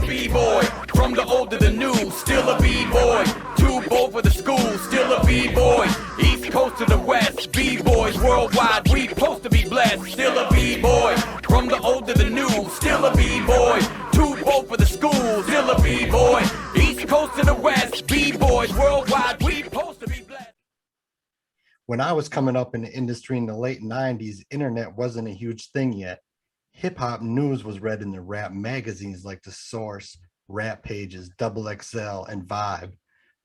B-boy. From the old to the new, still a B-boy. Too bold for the school, still a B-boy. East coast to the west, B-boys worldwide, we supposed to be blessed. Still a B-boy. From the old to the new, still a B-boy. Too bold for the school, still a B-boy. East coast to the west, B-boys worldwide, we supposed to be blessed. When I was coming up in the industry in the late 90s, internet wasn't a huge thing yet. Hip-hop news was read in the rap magazines like The Source, Rap Pages, Double XL, and Vibe.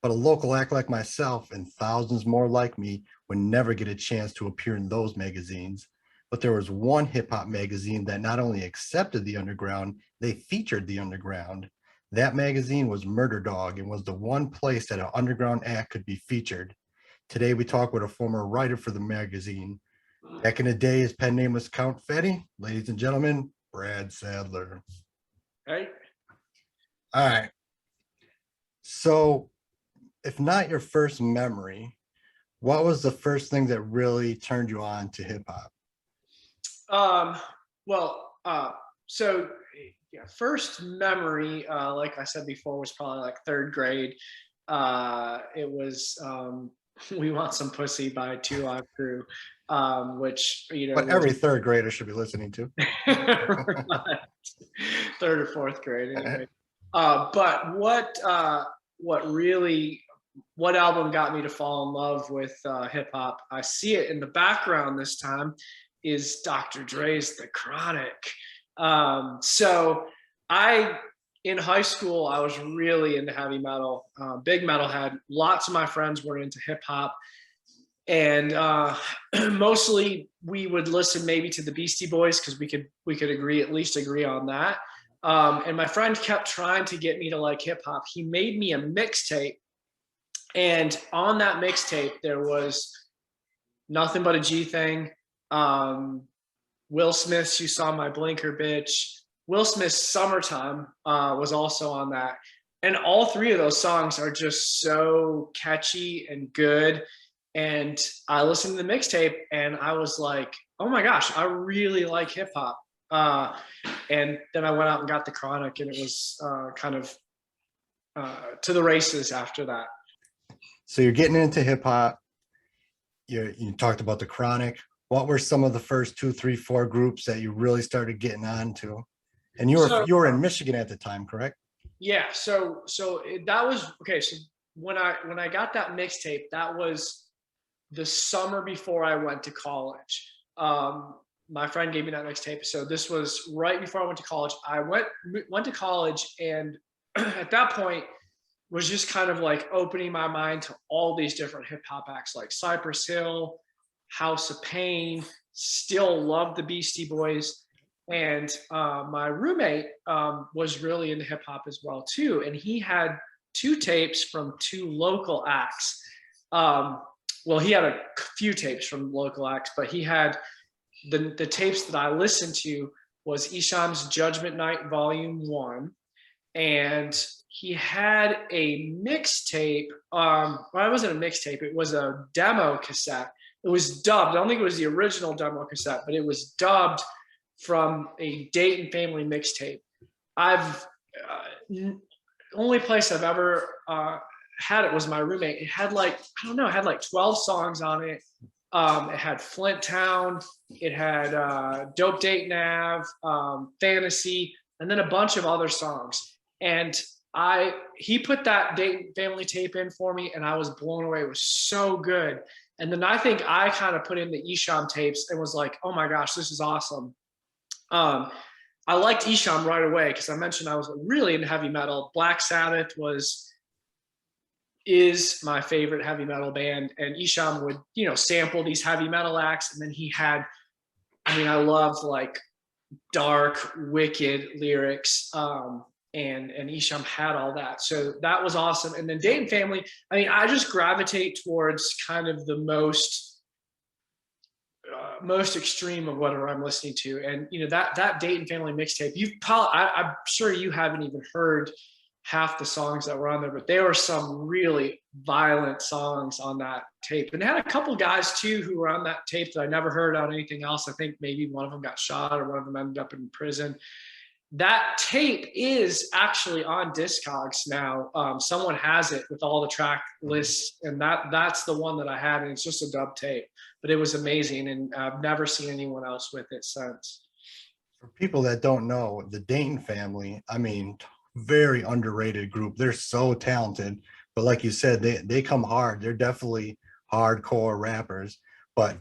But a local act like myself and thousands more like me would never get a chance to appear in those magazines. But there was one hip-hop magazine that not only accepted the underground, they featured the underground. That magazine was Murder Dog and was the one place that an underground act could be featured. Today we talk with a former writer for the magazine. Back in the day, his pen name was Count Fetty. Ladies and gentlemen, Brad Sadler. Hey. All right. So, if not your first memory, what was the first thing that really turned you on to hip hop? First memory, like I said before, was probably like third grade. It was We Want Some Pussy by 2 Live Crew, which, But every third grader should be listening to. Third or fourth grade, anyway. But what album got me to fall in love with hip hop? I see it in the background this time, is Dr. Dre's The Chronic. In high school, I was really into heavy metal, big metalhead. Lots of my friends were into hip hop. And mostly we would listen maybe to the Beastie Boys because we could at least agree on that. And my friend kept trying to get me to like hip hop. He made me a mixtape. And on that mixtape, there was Nothing But a G Thing, Will Smith's You Saw My Blinker Bitch, Will Smith's Summertime was also on that. And all three of those songs are just so catchy and good. And I listened to the mixtape and I was like, oh my gosh, I really like hip hop. And then I went out and got The Chronic, and it was to the races after that. So you're getting into hip hop. You talked about The Chronic. What were some of the first 2, 3, 4 groups that you really started getting on to? And you were in Michigan at the time, correct? Yeah. So that was okay. So when I got that mixtape, that was the summer before I went to college. My friend gave me that mixtape. So this was right before I went to college. I went to college, and at that point was just kind of like opening my mind to all these different hip hop acts like Cypress Hill, House of Pain, still loved the Beastie Boys. And my roommate was really into hip hop as well too. And he had 2 tapes from 2 local acts. He had a few tapes from local acts, but he had the tapes that I listened to was Esham's Judgment Night Volume 1. And he had a mixtape. It wasn't a mixtape. It was a demo cassette. It was dubbed. I don't think it was the original demo cassette, but it was dubbed from a Dayton Family mixtape. Only place I've ever had it was my roommate. It had like 12 songs on it. It had Flint Town, it had Dope Date Nav, Fantasy, and then a bunch of other songs. And he put that Dayton Family tape in for me, and I was blown away. It was so good. And then I think I kind of put in the Esham tapes and was like, oh my gosh, this is awesome. I liked Esham right away because I mentioned I was really into heavy metal. Black Sabbath is my favorite heavy metal band, and Esham would, sample these heavy metal acts. And then he had, I loved like dark, wicked lyrics. And Esham had all that. So that was awesome. And then Dayton Family, I just gravitate towards kind of the most extreme of whatever I'm listening to. And, that Dayton Family mixtape, I'm sure you haven't even heard half the songs that were on there, but there were some really violent songs on that tape. And they had a couple guys too who were on that tape that I never heard on anything else. I think maybe one of them got shot or one of them ended up in prison. that tape is actually on Discogs now. Someone has it with all the track lists, and that's the one that I had, and it's just a dub tape. But it was amazing, and I've never seen anyone else with it since. For people that don't know, the Dayton family, I mean, very underrated group. They're so talented, but like you said, they come hard. They're definitely hardcore rappers, but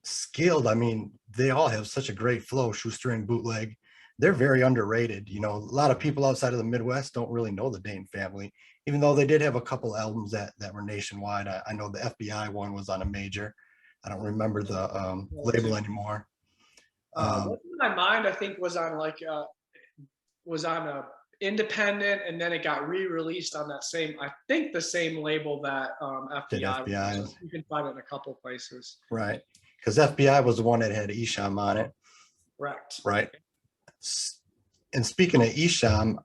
skilled. I mean, they all have such a great flow, shoestring, bootleg. They're very underrated. You know, a lot of people outside of the Midwest don't really know the Dane family, even though they did have a couple albums that were nationwide. I know the FBI one was on a major. I don't remember the label anymore. What's in My Mind, I think, was on a independent, and then it got re-released on that same, I think, the same label that FBI was. So you can find it in a couple places. Right. Because FBI was the one that had Esham on it. Correct. Right. And speaking of Esham,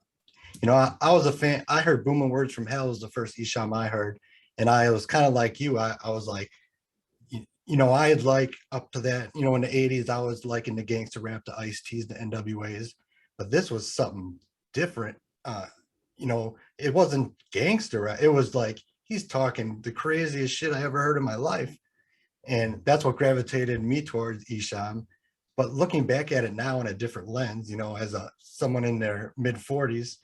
you know, I was a fan. I heard Booming Words from Hell was the first Esham I heard. And I was kind of like you. I was like, you know, I had like up to that, you know, in the 80s, I was liking the gangster rap, the Ice-T's, the NWAs. But this was something different. You know, it wasn't gangster rap. It was like, he's talking the craziest shit I ever heard in my life. And that's what gravitated me towards Esham. But looking back at it now in a different lens, you know, as someone in their mid 40s,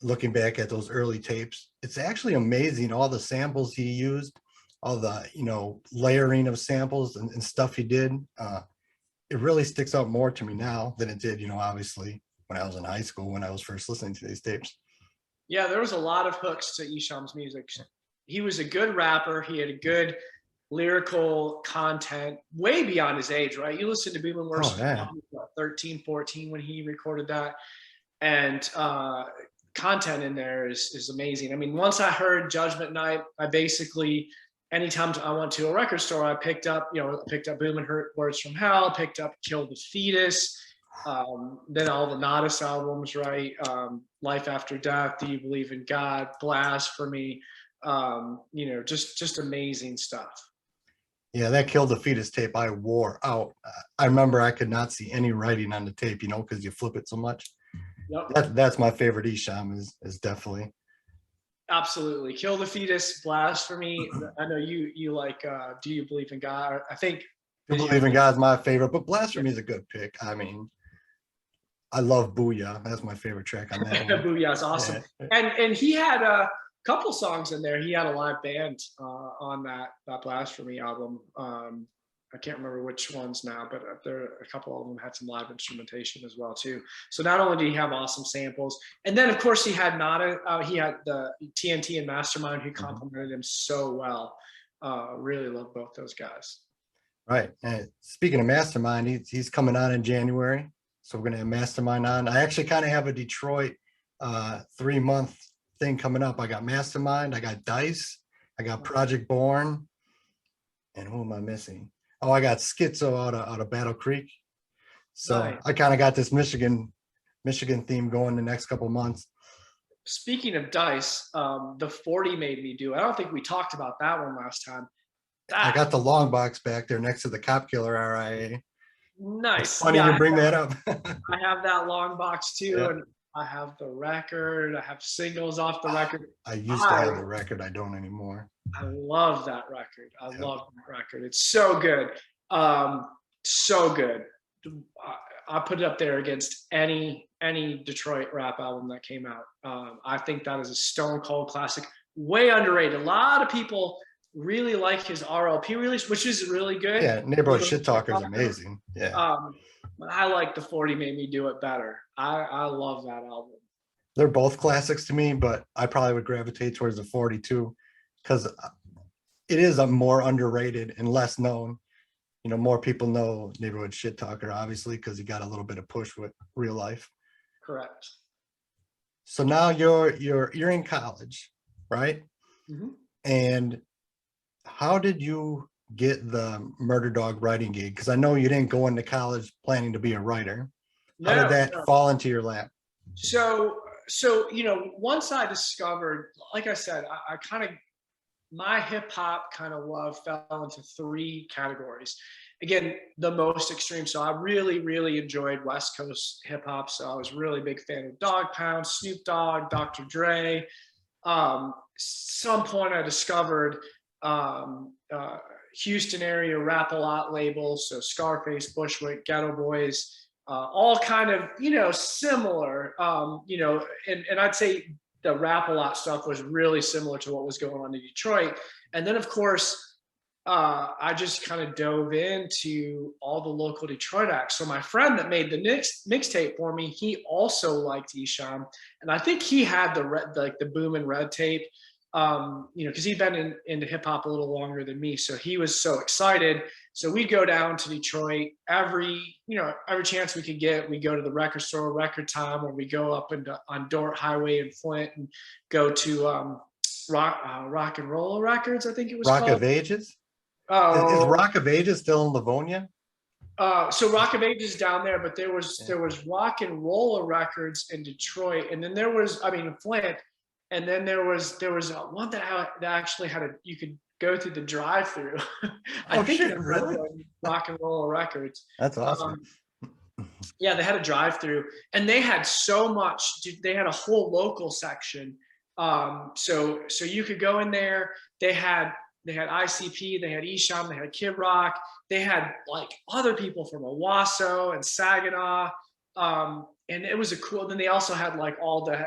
looking back at those early tapes, it's actually amazing all the samples he used, all the, you know, layering of samples and stuff he did. It really sticks out more to me now than it did, you know, obviously when I was in high school, when I was first listening to these tapes. Yeah, there was a lot of hooks to Esham's music. He was a good rapper. He had a good lyrical content, way beyond his age, right? You listen to Booming Words, 13, 14 when he recorded that, and content in there is amazing. I mean, once I heard Judgment Night, I basically, anytime I went to a record store, I picked up Booming Words from Hell, picked up Kill the Fetus, then all the Nodus albums, right? Life After Death, Do You Believe in God, Blasphemy, you know, just amazing stuff. Yeah, that Kill the Fetus tape I wore out. I remember I could not see any writing on the tape, you know, because you flip it so much. Yep. That's my favorite Esham is definitely. Absolutely. Kill the Fetus, Blasphemy. I know you like Do You Believe in God? I think Do You Believe in God is my favorite, but Blasphemy is a good pick. I mean, I love Booyah. That's my favorite track on that one. Booyah is awesome. Yeah. And he had a couple songs in there. He had a live band on that Blasphemy album. I can't remember which ones now, but a couple of them had some live instrumentation as well too. So not only did he have awesome samples, and then of course he had he had the TNT and Mastermind who complimented him so well. Really love both those guys. Right. And speaking of Mastermind, he's coming on in January. So we're gonna have Mastermind on. I actually kind of have a Detroit 3-month thing coming up. I got Mastermind, I got Dice, I got Project Born, and who am I missing? Oh, I got Schizo out of Battle Creek. So nice. I kind of got this Michigan theme going the next couple months. Speaking of Dice, the 40 made me do. I don't think we talked about that one last time. I got the long box back there next to the Cop Killer RIA. Nice. It's funny you bring that up. I have that long box too, and I have the record. I have singles off the record. I used to have the record. I don't anymore. I love that record. I love that record. It's so good. So good. I put it up there against any Detroit rap album that came out. I think that is a stone cold classic. Way underrated. A lot of people really like his RLP release, which is really good. Yeah, Neighborhood Shit Talker is amazing. Yeah. But I like the 40 Made Me Do It better. I love that album. They're both classics to me, but I probably would gravitate towards the 42 because it is a more underrated and less known. You know, more people know Neighborhood Shit Talker, obviously, because he got a little bit of push with Real Life. Correct. So now you're in college, right? Mm-hmm. And how did you get the Murder Dog writing gig? Because I know you didn't go into college planning to be a writer. How did that fall into your lap? So you know, once I discovered, like I said, I kind of, my hip hop kind of love fell into 3 categories. again, the most extreme. So I really, really enjoyed West Coast hip hop. So I was really big fan of Dog Pound, Snoop Dogg, Dr. Dre. Some point I discovered Houston area Rap-A-Lot labels, so Scarface, Bushwick, Ghetto Boys, all kind of, similar, and I'd say the Rap-A-Lot stuff was really similar to what was going on in Detroit. And then, of course, I just kind of dove into all the local Detroit acts. So my friend that made the mixtape for me, he also liked Esham, and I think he had the Boom and Red tape, because he'd been into hip hop a little longer than me. So he was so excited. So we'd go down to Detroit every chance we could get. We go to the record store, Record Time, or we go up on Dort Highway in Flint and go to Rock and Roll Records, I think it was Rock called. of Ages. Oh, Is Rock of Ages still in Livonia? So Rock of Ages down there, but there was Rock and Roller Records in Detroit, and then there was, in Flint, and then there was one that actually you could go through the drive-through. I think it was really? Rock and Roller Records. That's awesome. Yeah, they had a drive-through, and they had so much. They had a whole local section. So you could go in there. They had ICP, they had Esham, they had Kid Rock, they had like other people from Owasso and Saginaw, and it was then they also had like all the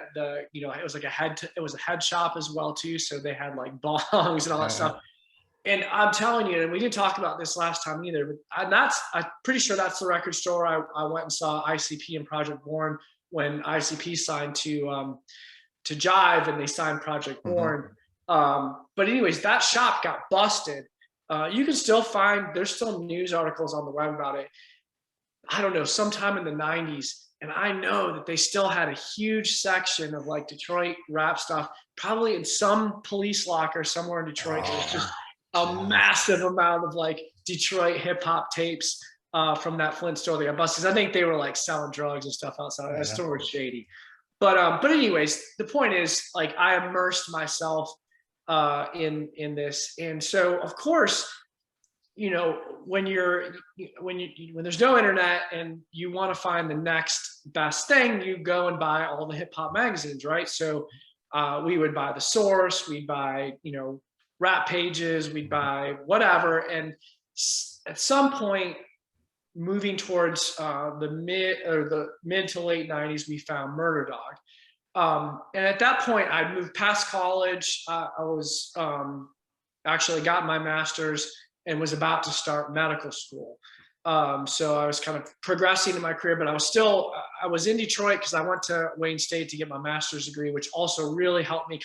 it was like it was a head shop as well too, so they had like bongs and all that stuff. And I'm telling you, and we didn't talk about this last time either, but I'm pretty sure that's the record store I went and saw ICP and Project Born when ICP signed to Jive, and they signed Project Born. But anyways, that shop got busted. You can still there's still news articles on the web about it. I don't know, sometime in the 90s. And I know that they still had a huge section of like Detroit rap stuff, probably in some police locker somewhere in Detroit. There's just a massive amount of like Detroit hip hop tapes from that Flint store that got busted. I think they were like selling drugs and stuff outside. That store was shady. But anyways, the point is, like, I immersed myself in this, and so of course, when there's no internet and you want to find the next best thing, you go and buy all the hip hop magazines, right? So we would buy The Source, we'd buy Rap Pages, we'd buy whatever, and at some point, moving towards the mid to late 90s, we found Murder Dog. And at that point, I'd moved past college. I was actually got my master's and was about to start medical school. So I was kind of progressing in my career, but I was in Detroit because I went to Wayne State to get my master's degree, which also really helped me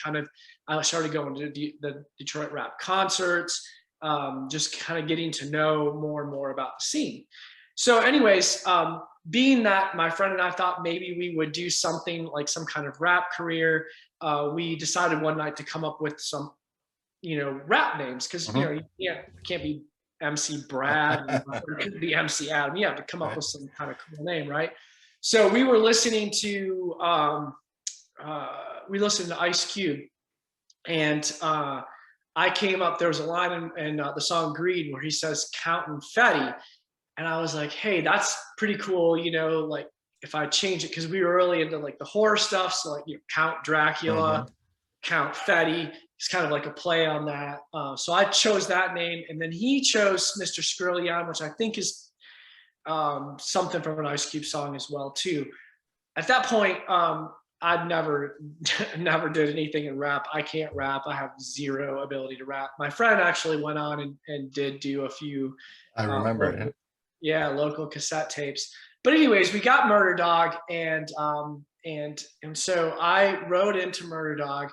I started going to the Detroit rap concerts, just kind of getting to know more and more about the scene. So anyways, being that my friend and I thought maybe we would do something like some kind of rap career, we decided one night to come up with some, rap names, because you can't be MC Brad or couldn't be MC Adam. You have to come up with some kind of cool name, right? So we were listening to Ice Cube, and I came up. There was a line in the song "Greed" where he says "counting Fetty." And I was like, hey, that's pretty cool, like if I change it, because we were really into like the horror stuff. So like Count Dracula, Count Fetty, it's kind of like a play on that. So I chose that name, and then he chose Mr. Skrillion, which I think is something from an Ice Cube song as well too. At that point, I'd never did anything in rap. I can't rap. I have zero ability to rap. My friend actually went on and did do a few. I remember it. Yeah, local cassette tapes. But anyways, we got Murder Dog, and so I wrote into Murder Dog.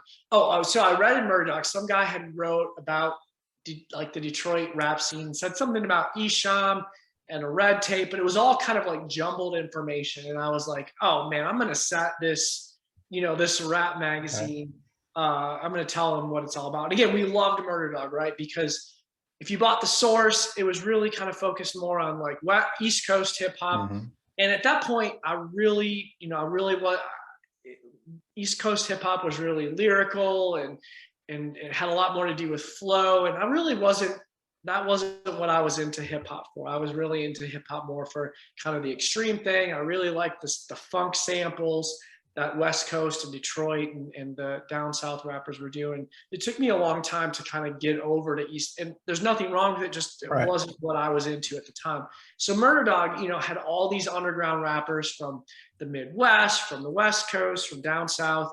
So I read in Murder Dog, some guy had wrote about the Detroit rap scene, said something about Esham and a red tape, but it was all kind of like jumbled information. And I was like, oh man, I'm gonna set this, this rap magazine. I'm gonna tell them what it's all about. And again, we loved Murder Dog, right? Because if you bought The Source, it was really kind of focused more on like East Coast hip hop. And at that point, I really was East Coast hip hop was really lyrical and it had a lot more to do with flow. And I really wasn't that wasn't what I was into hip hop for. I was really into hip hop more for kind of the extreme thing. I really liked the funk samples that West Coast and Detroit and the down south rappers were doing. It took me a long time to kind of get over to East, and there's nothing wrong with it, just it Right. wasn't what I was into at the time. So Murder Dog, you know, had all these underground rappers from the Midwest, from the West Coast, from down south.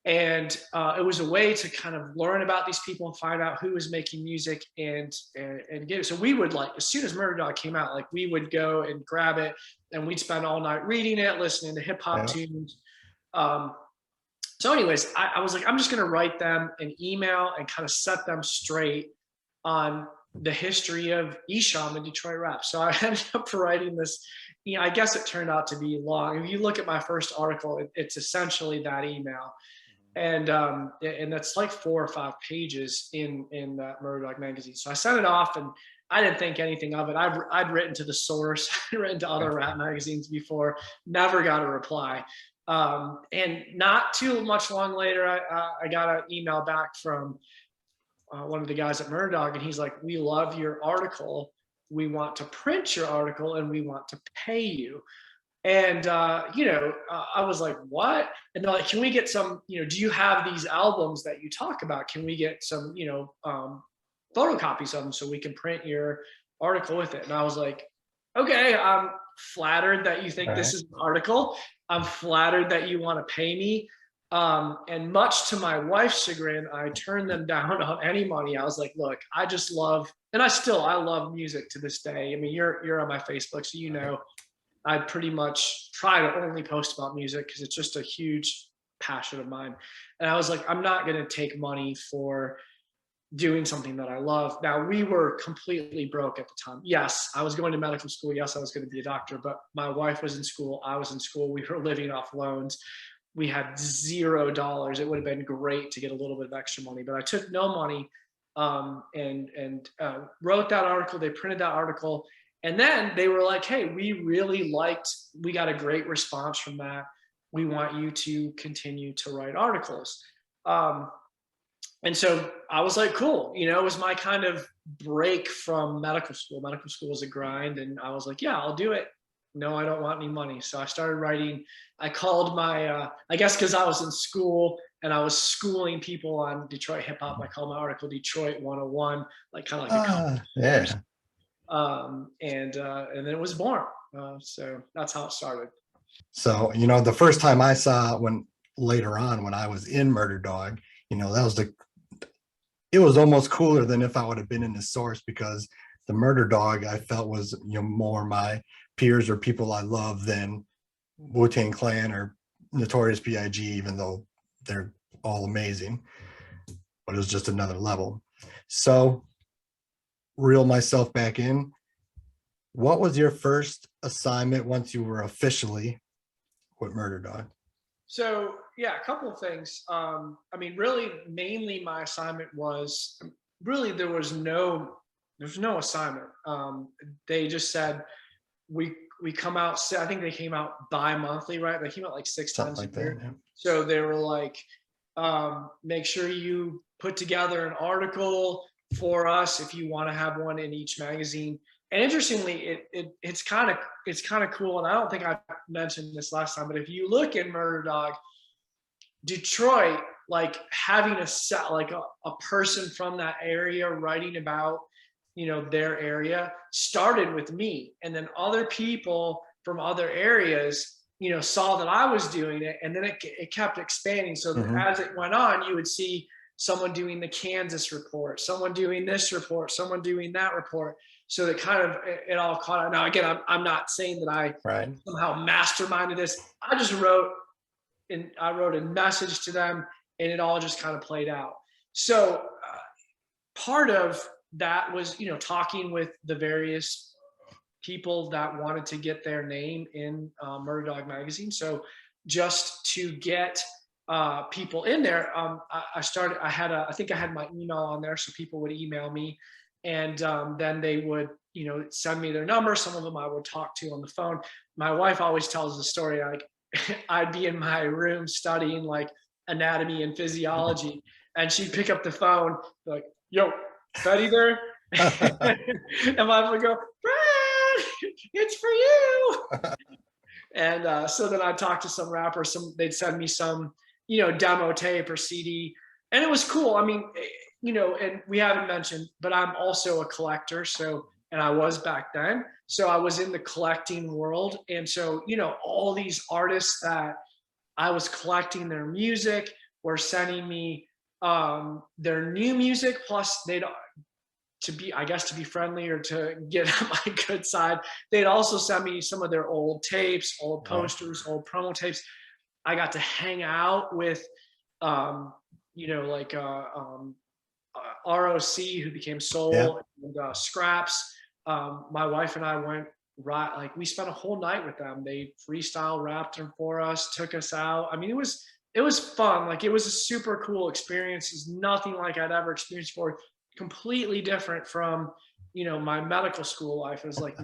And it was a way to kind of learn about these people and find out who was making music and get it. So we would, like, as soon as Murder Dog came out, like, we would go and grab it and we'd spend all night reading it, listening to hip hop tunes. So anyways, I was like, I'm just going to write them an email and kind of set them straight on the history of Esham and Detroit rap. So I ended up writing this, you know, I guess it turned out to be long. If you look at my first article, it's essentially that email. And that's like 4 or 5 pages in that Murder Dog magazine. So I sent it off, and I didn't think anything of it. I'd written to The Source, I'd written to other rap magazines before, never got a reply. And not too much long later, I got an email back from one of the guys at Murder Dog, and he's like, "We love your article. We want to print your article, and we want to pay you." And, you know, I was like, what? And they're like, can we get some, you know, do you have these albums that you talk about? Can we get some, you know, photocopies of them so we can print your article with it? And I was like, okay, I'm flattered that you think this is an article. I'm flattered that you want to pay me. And much to my wife's chagrin, I turned them down on any money. I was like, look, I just love, and I love music to this day. I mean, you're on my Facebook, so you know, I pretty much try to only post about music because it's just a huge passion of mine. And I was like, I'm not going to take money for doing something that I love. Now, we were completely broke at the time. Yes, I was going to medical school. Yes, I was going to be a doctor, but my wife was in school. I was in school. We were living off loans. We had $0. It would have been great to get a little bit of extra money, but I took no money and wrote that article. They printed that article. And then they were like, hey, we got a great response from that. We want you to continue to write articles. And so I was like, cool. You know, it was my kind of break from medical school. Medical school was a grind. And I was like, yeah, I'll do it. No, I don't want any money. So I started writing. I called my, I guess because I was in school and I was schooling people on Detroit hip hop, I called my article Detroit 101, like kind of like a college course. And then it was born. So that's how it started. So, you know, the first time I saw later on when I was in Murder Dog, you know, it was almost cooler than if I would have been in The Source, because the Murder Dog I felt was, you know, more my peers or people I love than Wu-Tang Clan or Notorious B.I.G., even though they're all amazing, but it was just another level. So reel myself back in. What was your first assignment once you were officially with Murder Dog? So yeah, a couple of things. I mean, really, mainly my assignment was really there was no assignment. They just said we come out. I think they came out bi-monthly, right? They came out like 6 times a year. Yeah. So they were like, make sure you put together an article for us if you want to have one in each magazine. And interestingly, it's kind of cool. And I don't think I mentioned this last time, but if you look in Murder Dog, Detroit, like having a person from that area writing about, you know, their area started with me. And then other people from other areas, you know, saw that I was doing it, and then it kept expanding. So as it went on, you would see someone doing the Kansas report, someone doing this report, someone doing that report. So it kind of, it all caught on. Now, again, I'm not saying that I somehow masterminded this. I just wrote a message to them, and it all just kind of played out. So part of that was, you know, talking with the various people that wanted to get their name in Murder Dog magazine. So just to get people in there, I think I had my email on there, so people would email me. And then they would, you know, send me their number. Some of them I would talk to on the phone. My wife always tells the story, like I'd be in my room studying like anatomy and physiology, and she'd pick up the phone, like, yo, Betty there? And my would go, Brad, it's for you. And so then I'd talk to some rappers, they'd send me some, demo tape or CD. And it was cool. I mean, and we haven't mentioned, but I'm also a collector. So, and I was back then. So I was in the collecting world. And so, all these artists that I was collecting their music were sending me their new music. Plus to be friendly or to get on my good side, they'd also send me some of their old tapes, old posters, old promo tapes. I got to hang out with, like ROC, who became Soul, and Scraps. My wife and I went we spent a whole night with them. They freestyle rapped them for us, took us out. I mean, it was fun. Like, it was a super cool experience. It's nothing like I'd ever experienced before. Completely different from, my medical school life. It was like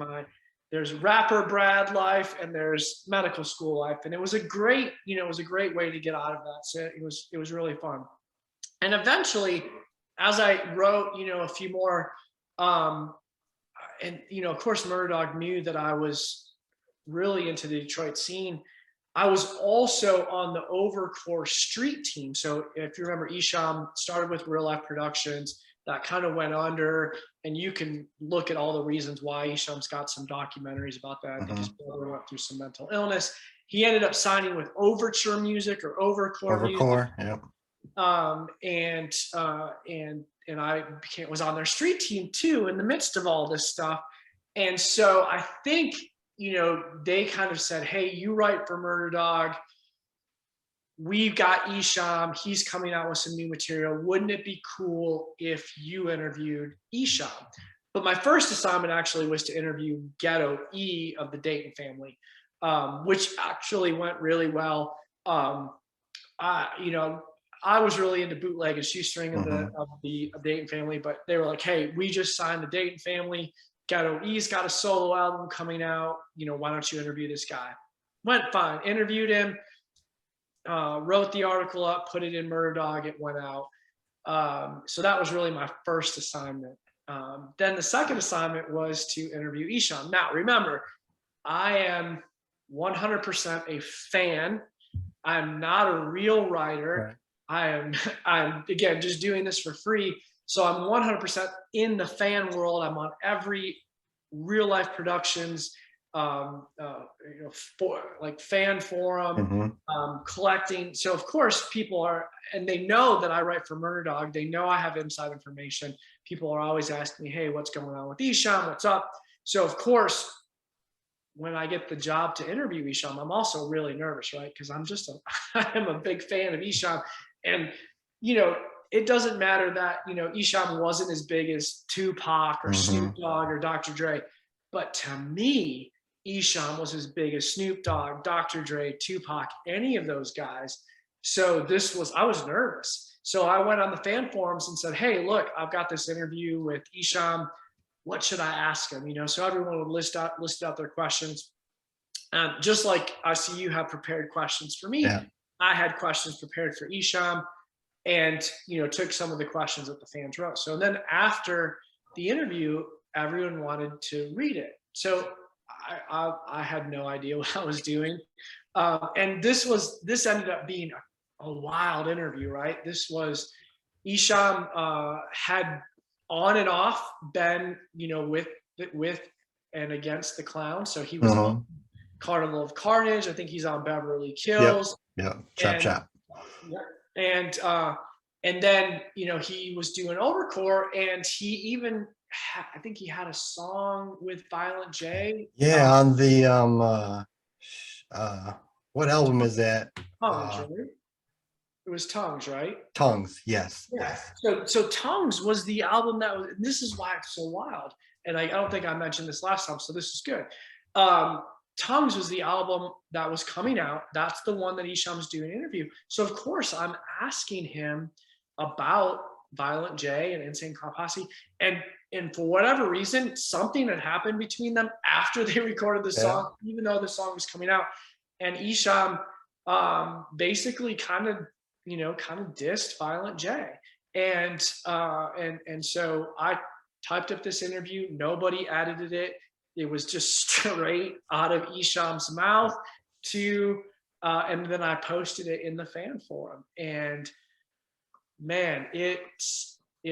there's rapper Brad life and there's medical school life. And it was a great way to get out of that. So it was really fun. And eventually, as I wrote, a few more, and, of course, Murdog knew that I was really into the Detroit scene. I was also on the Overcore street team. So if you remember, Esham started with Real Life Productions. That kind of went under, and you can look at all the reasons why. Esham's got some documentaries about that. I think his brother went through some mental illness. He ended up signing with Overture Music or Overcore Music. Yep. And I was on their street team too in the midst of all this stuff. And so I think, they kind of said, hey, you write for Murder Dog. We've got Esham. He's coming out with some new material. Wouldn't it be cool if you interviewed Esham? But my first assignment actually was to interview Ghetto E of the Dayton family, which actually went really well. I was really into bootleg and shoestring of the Dayton family, but they were like, hey, we just signed the Dayton family. Ghetto E's got a solo album coming out. Why don't you interview this guy? Went fine. Interviewed him. Wrote the article up, put it in Murder Dog, it went out. So that was really my first assignment. Then the second assignment was to interview Esham. Now, remember, I am 100% a fan. I'm not a real writer. Right. I'm again, just doing this for free. So I'm 100% in the fan world. I'm on every Real Life Productions fan forum, collecting. So of course people are, and they know that I write for Murder Dog. They know I have inside information. People are always asking me, hey, what's going on with Esham? What's up? So of course, when I get the job to interview Esham, I'm also really nervous, right? Because I am a big fan of Esham. And, it doesn't matter that, Esham wasn't as big as Tupac or Snoop Dogg or Dr. Dre. But to me, Esham was as big as Snoop Dogg, Dr. Dre, Tupac, any of those guys. So I was nervous. So I went on the fan forums and said, hey, look, I've got this interview with Esham. What should I ask him? So everyone would list out their questions. Just like I see you have prepared questions for me, I had questions prepared for Esham, and took some of the questions that the fans wrote. So then after the interview, everyone wanted to read it. So I had no idea what I was doing. And this ended up being a wild interview, right? This was, Esham had on and off been, with and against the clown. So he was on Carnival of Carnage. I think he's on Beverly Kills. Chop. And then, he was doing Overcore, and he even I think he had a song with Violent J. On the what album is that? Tongues, right? It was Tongues, right? Tongues, yes. Yeah. So Tongues was the album that was. And this is why it's so wild. And I don't think I mentioned this last time, so this is good. Tongues was the album that was coming out. That's the one that Esham's doing an interview. So of course I'm asking him about Violent J and Insane Clown Posse, and for whatever reason, something had happened between them after they recorded the song, even though the song was coming out. And Esham basically kind of dissed Violent J. And so typed up this interview. Nobody edited it. It was just straight out of Esham's mouth to, and then I posted it in the fan forum. And man, it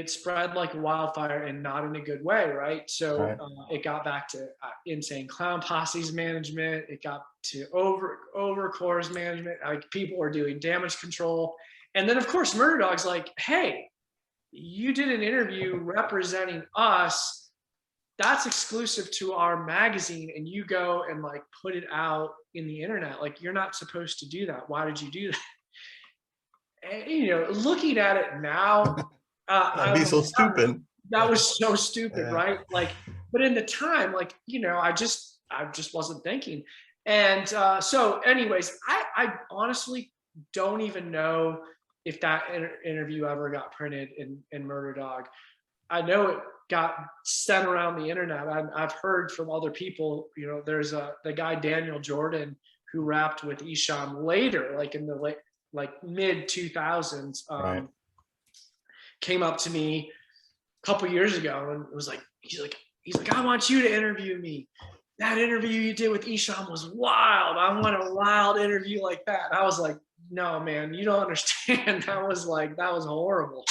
spread like wildfire, and not in a good way, right? So Right. it got back to Insane Clown Posse's management. It got to Overcore's management. Like, people were doing damage control. And then of course Murder Dog's like, hey, you did an interview representing us. That's exclusive to our magazine, and you go and like put it out in the internet. Like, you're not supposed to do that. Why did you do that? And, you know, looking at it now, That'd be so stupid. that was so stupid, Yeah. right? Like, but in the time, like, you know, I just wasn't thinking. And so anyways, I honestly don't even know if that interview ever got printed in Murder Dog. I know it got sent around the internet. I've heard from other people, you know, there's the guy Daniel Jordan who rapped with Esham later, like in the mid 2000s, Right. came up to me a couple years ago and was like, he's like, I want you to interview me. That interview you did with Esham was wild. I want a wild interview like that. And I was like, no, man, you don't understand. That was horrible.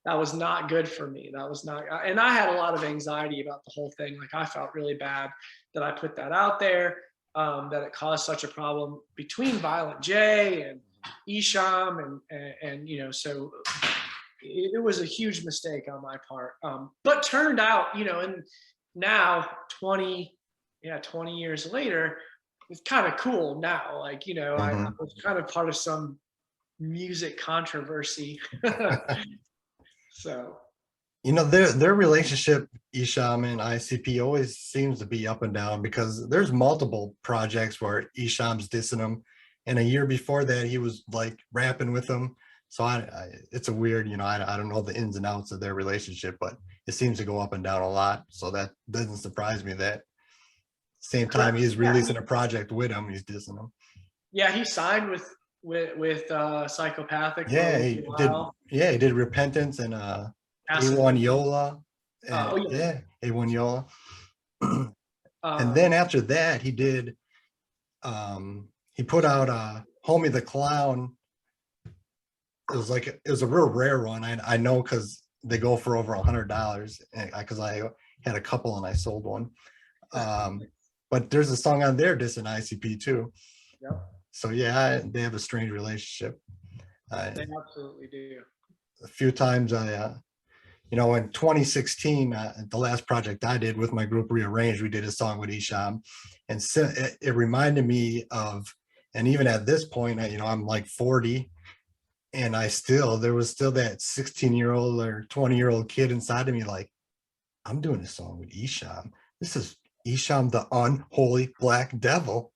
That was not good for me. That was not, and I had a lot of anxiety about the whole thing. Like, I felt really bad that I put that out there, that it caused such a problem between Violent J and Esham, and you know, so it was a huge mistake on my part. But turned out, you know, and now 20 years later, it's kind of cool now. Like, you know, I was kind of part of some music controversy. So, You know, their relationship, Esham and ICP, always seems to be up and down, because there's multiple projects where Esham's dissing him, and a year before that he was like rapping with him. So it's a weird, you know, I don't know the ins and outs of their relationship, but it seems to go up and down a lot. So that doesn't surprise me that same time he's releasing a project with him, he's dissing him. Yeah, he signed with Psychopathic. Yeah, he did. Yeah, he did Repentance and A1 Yola. And, yeah, A1 Yola. And then after that, he did. He put out Homie the Clown. It was a real rare one. I know, because they go for over $100. Because I had a couple and I sold one. But there's a song on there dissing ICP too. Yep. So yeah, they have a strange relationship. They absolutely do. A few times you know, in 2016, the last project I did with my group Rearranged, we did a song with Esham, and so it reminded me of, and even at this point, you know, I'm like 40, and there was still that 16-year-old or 20-year-old kid inside of me, like, I'm doing a song with Esham. This is Esham, the unholy black devil,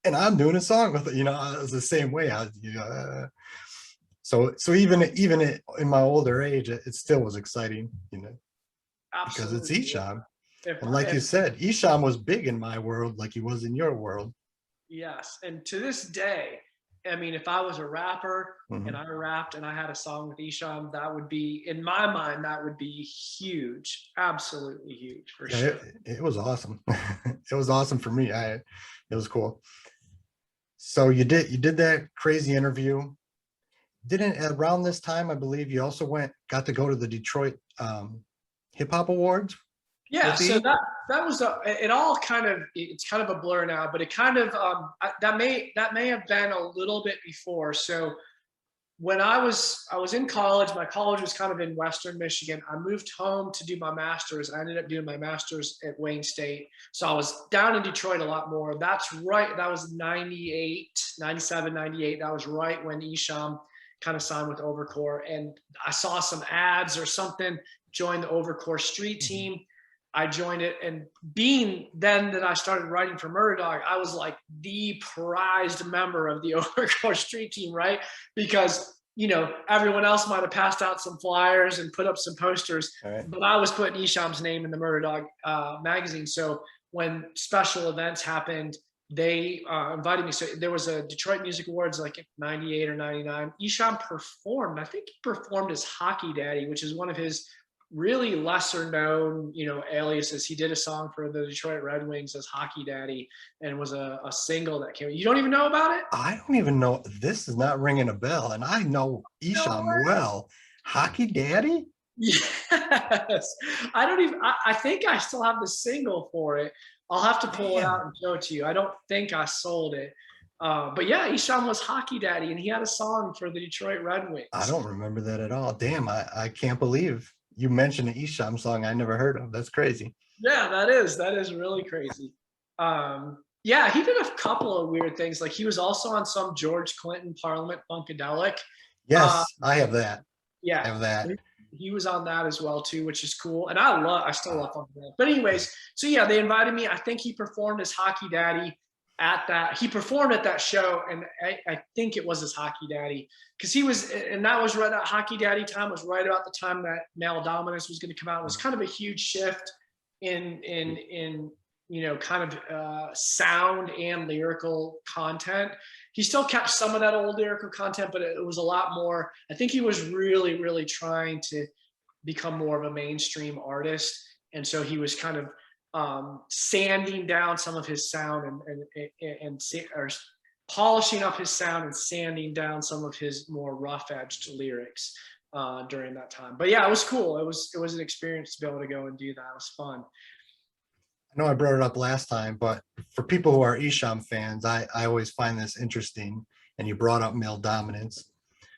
and I'm doing a song with it. You know, I was the same way. So even in my older age, it still was exciting, you know. Absolutely. Because it's Esham. And like you said, Esham was big in my world, like he was in your world. Yes, and to this day, I mean, if I was a rapper and I rapped and I had a song with Esham, that would be, in my mind, that would be huge, absolutely huge for sure. It was awesome. It was awesome for me. It was cool. So you did that crazy interview. Didn't around this time, I believe you also got to go to the Detroit Hip Hop Awards? Yeah, so that was it all kind of, it's kind of a blur now, but it kind of that may have been a little bit before. So when I was in college, my college was kind of in Western Michigan. I moved home to do my master's. I ended up doing my master's at Wayne State. So I was down in Detroit a lot more. That's right. That was 98, 97, 98. That was right when Esham kind of signed with Overcore. And I saw some ads or something, joined the Overcore street team. I joined it, and being then that I started writing for Murder Dog, I was like the prized member of the Overcore street team, right? Because, you know, everyone else might have passed out some flyers and put up some posters, but I was putting Esham's name in the Murder Dog magazine. So when special events happened, they invited me. So there was a Detroit Music Awards like in 98 or 99. Esham performed, I think he performed as Hockey Daddy, which is one of his really lesser known, aliases. He did a song for the Detroit Red Wings as Hockey Daddy, and was a single that came. You don't even know about it? I don't even know. This is not ringing a bell, and I know No Esham way. well. Hockey Daddy? Yes. I don't even, I think I still have the single for it. I'll have to pull it Damn. out and show it to you. I don't think I sold it. But yeah, Esham was Hockey Daddy, and he had a song for the Detroit Red I Wings. don't remember that at all. Damn, I can't believe you mentioned an Esham song I never heard of. That's crazy. Yeah, that is really crazy. Yeah, he did a couple of weird things. Like he was also on some George Clinton Parliament Funkadelic. Uh, Yes, I have that. I yeah, have that. he was on that as well too, which is cool. And I still love Funkadelic. But anyways, so yeah, they invited me. I think he performed as Hockey Daddy at that. He performed at that show, and I think it was his Hockey Daddy, because he was, and that was right. That Hockey Daddy time was right about the time that Male Dominance was going to come out. It was kind of a huge shift in kind of sound and lyrical content. He still kept some of that old lyrical content, but it was a lot more. I think he was really, really trying to become more of a mainstream artist, and so he was kind of sanding down some of his sound or polishing up his sound and sanding down some of his more rough-edged lyrics during that time. But yeah, it was cool. It was an experience to be able to go and do that. It was fun. I know I brought it up last time, but for people who are Esham fans, I always find this interesting. And you brought up Male Dominance.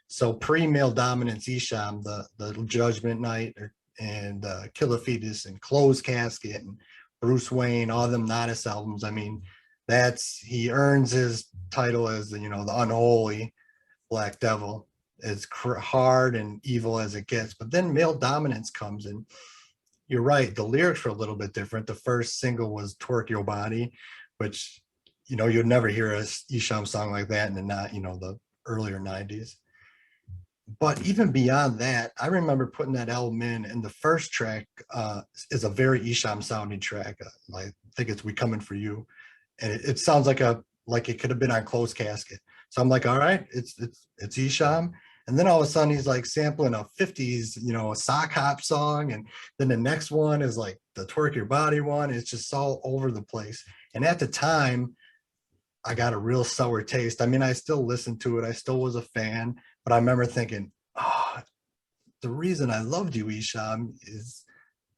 So pre-Male Dominance, Esham, the Judgment Night and Killer Fetus and Closed Casket and Bruce Wayne, all them Nodis albums. I mean, he earns his title as the unholy Black Devil, as hard and evil as it gets. But then Male Dominance comes in. You're right. The lyrics were a little bit different. The first single was "Twerk Your Body," which you'd never hear a Esham song like that in the earlier '90s. But even beyond that, I remember putting that album in, and the first track is a very Esham sounding track. I think it's "We Coming for You," and it sounds like it could have been on Closed Casket. So I'm like, all right, it's Esham. And then all of a sudden he's like sampling a 50s, a sock hop song. And then the next one is like the Twerk Your Body one. It's just all over the place. And at the time, I got a real sour taste. I mean, I still listened to it. I still was a fan, but I remember thinking, the reason I loved you, Esham, is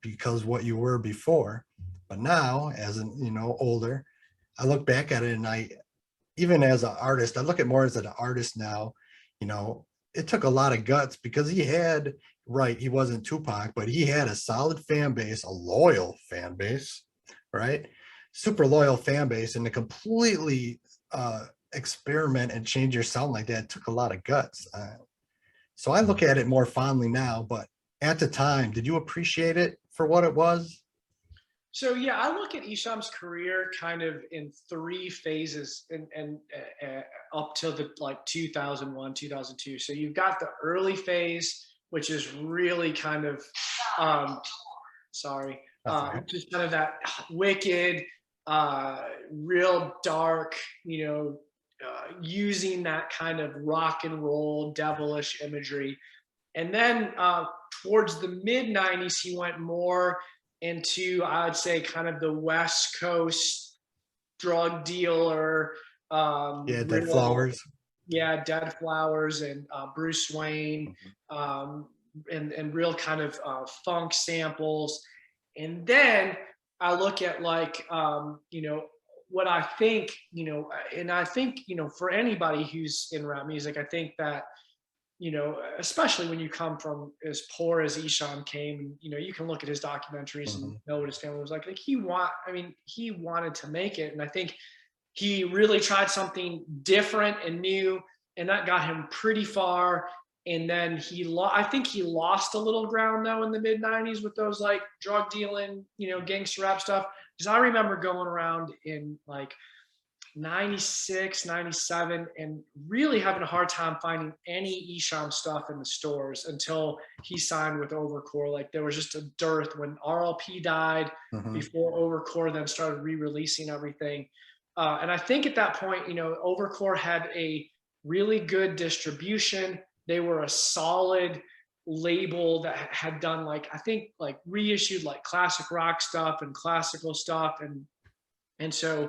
because what you were before. But now, as older, I look back at it, and even as an artist, I look at more as an artist now. It took a lot of guts, because he wasn't Tupac, but he had a solid fan base, a loyal fan base, right? Super loyal fan base, and to completely experiment and change your sound like that took a lot of guts. So I look at it more fondly now, but at the time, did you appreciate it for what it was? So yeah, I look at Esham's career kind of in three phases, and up till the 2001, 2002. So you've got the early phase, which is really kind of just kind of that wicked, real dark, using that kind of rock and roll devilish imagery. And then towards the mid 90s, he went more into, I would say, kind of the West Coast drug dealer. Dead Flowers. Yeah, Dead Flowers and Bruce Wayne, and real kind of funk samples. And then I look at what I think, and I think, for anybody who's in rap music, I think that, especially when you come from as poor as Esham came, you can look at his documentaries and know what his family was like. He wanted to make it. And I think he really tried something different and new, and that got him pretty far. And then I think he lost a little ground though in the mid 90s with those drug dealing, gangster rap stuff. Because I remember going around in 96, 97, and really having a hard time finding any Esham stuff in the stores until he signed with Overcore. There was just a dearth when RLP died, before Overcore then started re-releasing everything. And I think at that point, Overcore had a really good distribution. They were a solid label that had done like, I think like reissued like classic rock stuff and classical stuff. And so,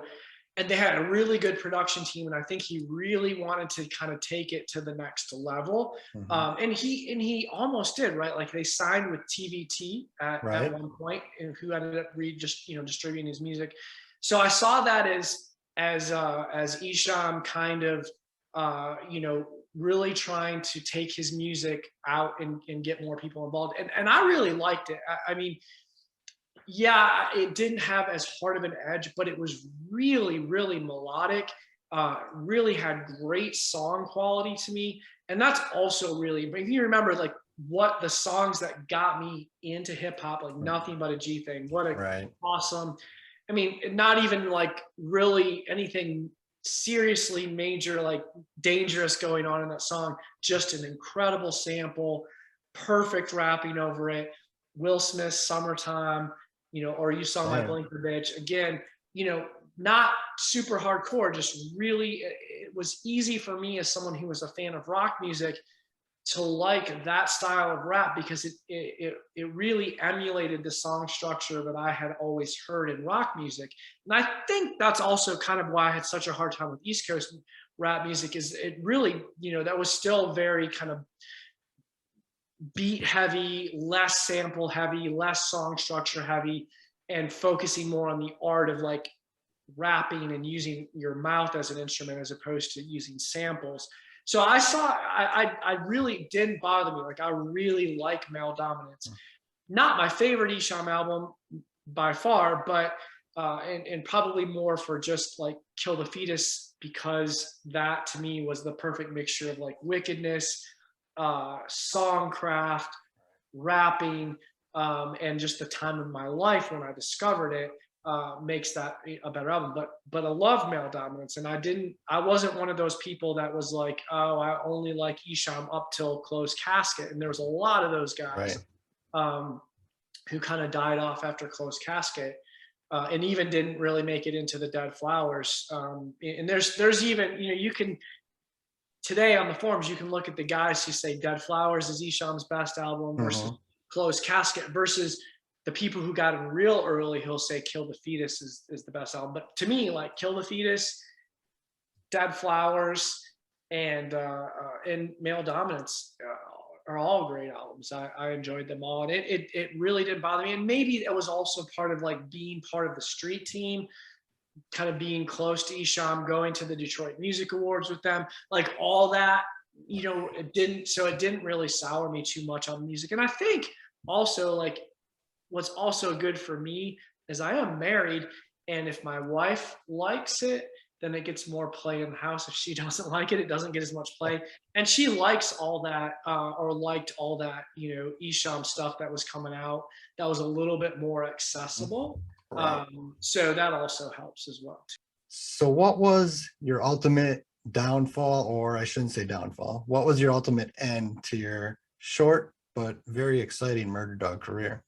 and they had a really good production team. And I think he really wanted to kind of take it to the next level. And he almost did, right? Like they signed with TVT at one point, and who ended up distributing his music. So I saw that as Esham kind of, really trying to take his music out and get more people involved. And I really liked it. I mean, yeah, it didn't have as hard of an edge, but it was really, really melodic, really had great song quality to me. And that's also really, if you remember like what the songs that got me into hip hop, like Nothing But a G Thing, what a awesome, I mean, not even like really anything seriously major, like dangerous going on in that song, just an incredible sample, perfect rapping over it. Will Smith's Summertime, or You Saw My Blinker Bitch. Again, not super hardcore, just really, it was easy for me as someone who was a fan of rock music to like that style of rap, because it really emulated the song structure that I had always heard in rock music. And I think that's also kind of why I had such a hard time with East Coast rap music, is it really, that was still very kind of beat heavy, less sample heavy, less song structure heavy, and focusing more on the art of like rapping and using your mouth as an instrument as opposed to using samples. So I really didn't bother me. Like I really like Male Dominance. Not my favorite Esham album by far, but and probably more for just like Kill the Fetus, because that to me was the perfect mixture of like wickedness, songcraft, rapping, and just the time of my life when I discovered it makes that a better album. But I love Male Dominance, and I wasn't one of those people that was like, oh, I only like Esham up till Closed Casket. And there was a lot of those guys who kind of died off after Closed Casket. And even didn't really make it into the Dead Flowers. And there's even, you can, today on the forums, you can look at the guys who say Dead Flowers is Esham's best album versus Closed Casket, versus the people who got in real early, who'll say Kill the Fetus is the best album. But to me, like Kill the Fetus, Dead Flowers, and Male Dominance are all great albums. I enjoyed them all, and it really didn't bother me. And maybe it was also part of like being part of the street team, kind of being close to Esham, going to the Detroit Music Awards with them, like all that, it didn't really sour me too much on music. And I think also like what's also good for me is I am married, and if my wife likes it, then it gets more play in the house. If she doesn't like it, it doesn't get as much play. And she likes all that, or liked all that, Esham stuff that was coming out that was a little bit more accessible. So that also helps as well. So what was your ultimate downfall, or I shouldn't say downfall, what was your ultimate end to your short but very exciting Murder Dog career?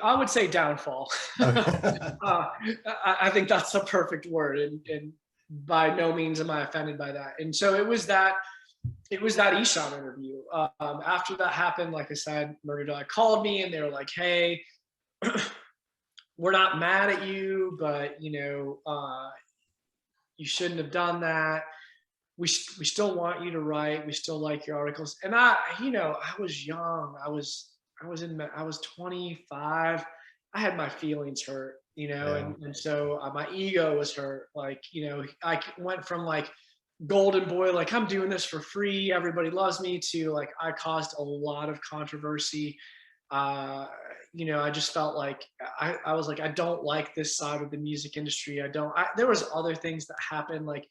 I would say downfall. I think that's the perfect word, and by no means am I offended by that. And so it was that Esham interview. After that happened, like I said, Murder Dog called me, and they were like, "Hey, we're not mad at you, but you shouldn't have done that. We still want you to write. We still like your articles." And I was young. I was 25. I had my feelings hurt, and so my ego was hurt. Like, I went from like golden boy, like I'm doing this for free, everybody loves me, to like I caused a lot of controversy. I just felt like I was like, I don't like this side of the music industry. There was other things that happened. Like,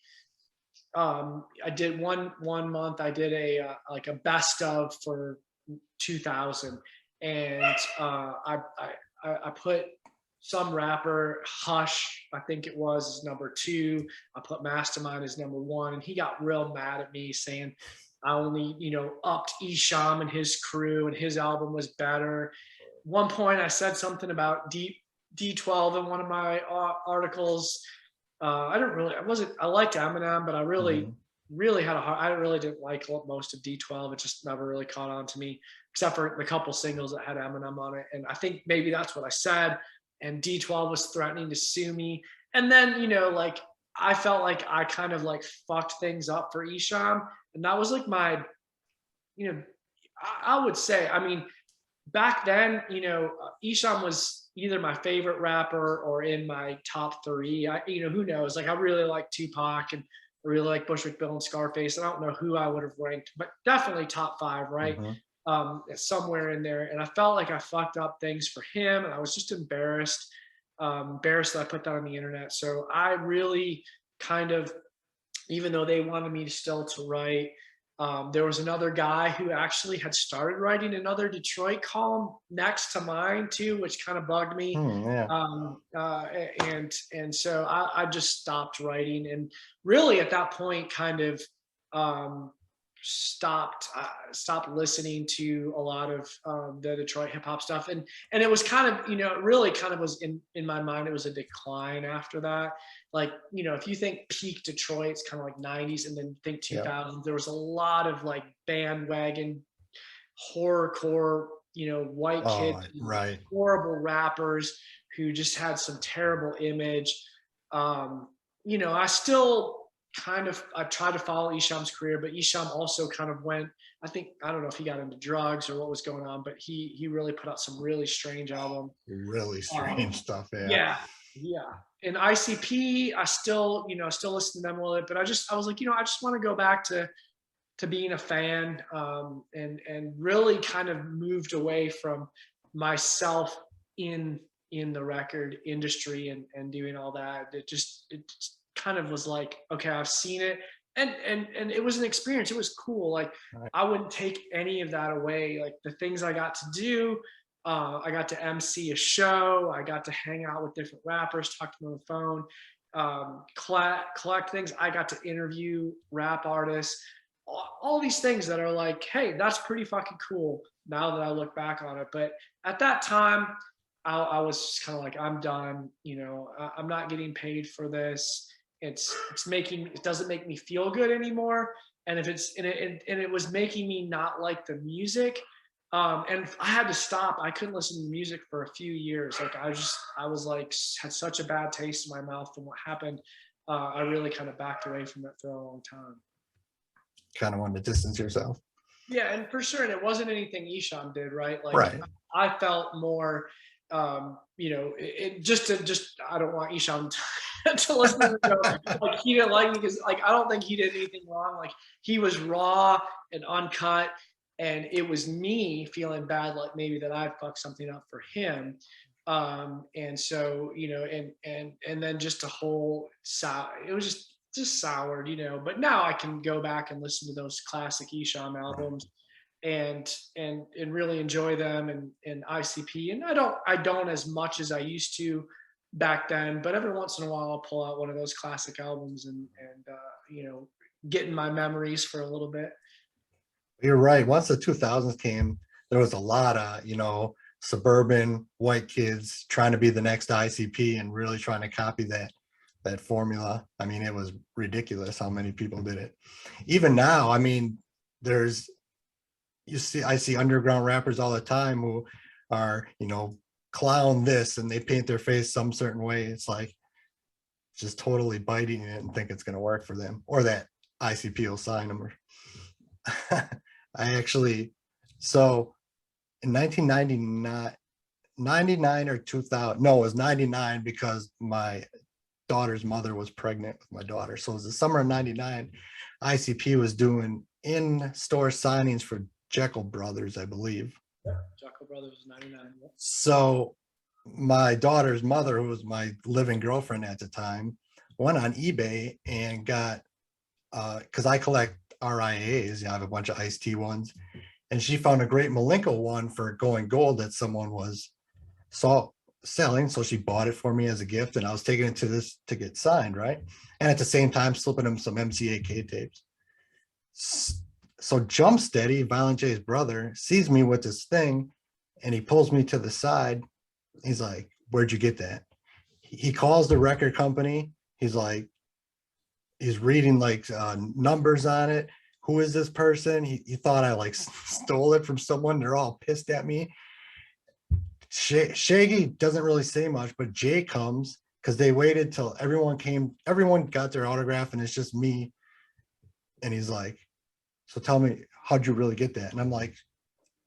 I did one month, I did a best of for 2000, and I put some rapper, Hush, I think it was, as number 2. I put Mastermind as number 1, and he got real mad at me, saying I only upped Esham and his crew, and his album was better. One point I said something about D12 in one of my articles. I liked Eminem, but I really really had a hard, I really didn't like most of D12. It just never really caught on to me, except for the couple singles that had Eminem on it. And I think maybe that's what I said. And D12 was threatening to sue me. And then, you know, like I felt like I kind of like fucked things up for Esham. And that was like my, you know, I would say, I mean, back then, you know, Esham was either my favorite rapper or in my top three. You know, who knows? Like, I really like Tupac and I really like Bushwick Bill and Scarface. I don't know who I would have ranked, but definitely top five, right? Somewhere in there. And I felt like I fucked up things for him, and I was just embarrassed, embarrassed that I put that on the internet. So I really kind of, even though they wanted me to still to write, there was another guy who actually had started writing another Detroit column next to mine too, which kind of bugged me. And so I just stopped writing, and really at that point kind of stopped listening to a lot of the Detroit hip hop stuff, and it was kind of, you know, it really kind of was in my mind, it was a decline after that. Like, you know, if you think peak Detroit, it's kind of like 90s, and then think 2000s, there was a lot of like bandwagon horrorcore, you know, white kids, right, horrible rappers who just had some terrible image. You know, I still I tried to follow Esham's career, but Esham also kind of went, I don't know if he got into drugs or what was going on, but he really put out some really strange albums. Really strange stuff. Yeah. And ICP, I still, you know, still listen to them a little bit, but I was like, you know, I just want to go back to being a fan, and really kind of moved away from myself in the record industry and doing all that. It kind of was like, okay, I've seen it, and it was an experience. It was cool. Like, I wouldn't take any of that away. Like, the things I got to do, I got to MC a show, I got to hang out with different rappers, talk to them on the phone, collect things. I got to interview rap artists, all these things that are like, hey, that's pretty fucking cool now that I look back on it. But at that time, I was just kind of like, I'm done. You know, I'm not getting paid for this. It doesn't make me feel good anymore. And if it was making me not like the music, and I had to stop. I couldn't listen to music for a few years. Like, I was like, had such a bad taste in my mouth from what happened. I really kind of backed away from it for a long time. Kind of wanted to distance yourself. Yeah, and for sure. And it wasn't anything Esham did, right? Like, right. I felt more, you know, I don't want Esham to listen to the show. Like, he didn't like me because, like, I don't think he did anything wrong. Like, he was raw and uncut, and it was me feeling bad, like maybe that I fucked something up for him. And so, you know, and then just a whole it was just soured, you know. But now I can go back and listen to those classic Esham albums and really enjoy them, and ICP. And I don't as much as I used to back then, but every once in a while I'll pull out one of those classic albums and you know, get in my memories for a little bit. You're right. Once the 2000s came, there was a lot of, you know, suburban white kids trying to be the next ICP and really trying to copy that formula. I mean, it was ridiculous how many people did it. Even now, I mean, I see underground rappers all the time who are, you know, clown this and they paint their face some certain way. It's like just totally biting it and think it's going to work for them, or that ICP will sign them. So in 1999 or 2000, no, it was 99, because my daughter's mother was pregnant with my daughter. So it was the summer of 99. ICP was doing in-store signings for Jekyll Brothers, I believe. Yeah, Jekyll Brothers was 99. Yeah. So my daughter's mother, who was my living girlfriend at the time, went on eBay and got, because I collect RIAs, I have a bunch of Ice-T ones, and she found a great Malenko one for going gold that someone was selling. So she bought it for me as a gift, and I was taking it to get signed, right? And at the same time, slipping him some MCAK tapes. So Jump Steady, Violent J's brother, sees me with this thing, and he pulls me to the side. He's like, "Where'd you get that?" He calls the record company. He's like, he's reading like numbers on it. Who is this person? He thought I like stole it from someone. They're all pissed at me. Shaggy doesn't really say much, but Jay comes because they waited till everyone came. Everyone got their autograph, and it's just me. And he's like, "So tell me, how'd you really get that?" And I'm like,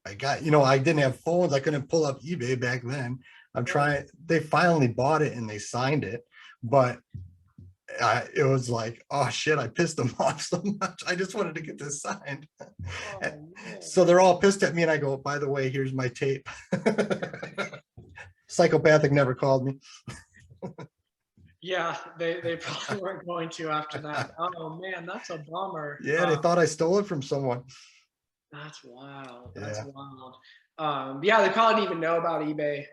"I got, I didn't have phones. I couldn't pull up eBay back then. I'm trying." They finally bought it and they signed it, but it was like, oh shit, I pissed them off so much. I just wanted to get this signed. Oh, so they're all pissed at me, and I go, by the way, here's my tape. Psychopathic never called me. Yeah, they probably weren't going to after that. Oh man, that's a bummer. Yeah, they thought I stole it from someone. That's wild. That's wild. Yeah, they probably didn't even know about eBay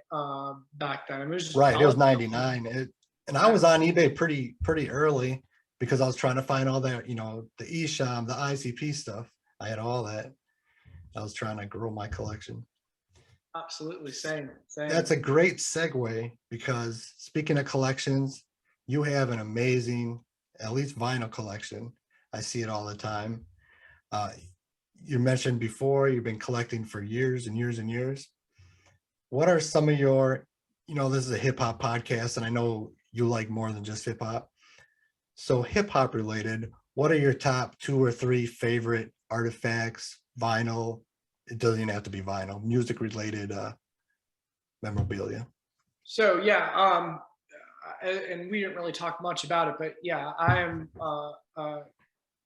back then. It was just right. It was 99. And I was on eBay pretty early because I was trying to find all that, the Esham, the ICP stuff. I had all that. I was trying to grow my collection. Absolutely, same. That's a great segue because speaking of collections, you have an amazing, at least vinyl collection. I see it all the time. You mentioned before you've been collecting for years and years and years. What are some of your, this is a hip hop podcast, and I know you like more than just hip hop. So hip hop related, what are your top 2 or 3 favorite artifacts, vinyl? It doesn't even have to be vinyl, music related memorabilia. So yeah, and we didn't really talk much about it, but yeah, I am a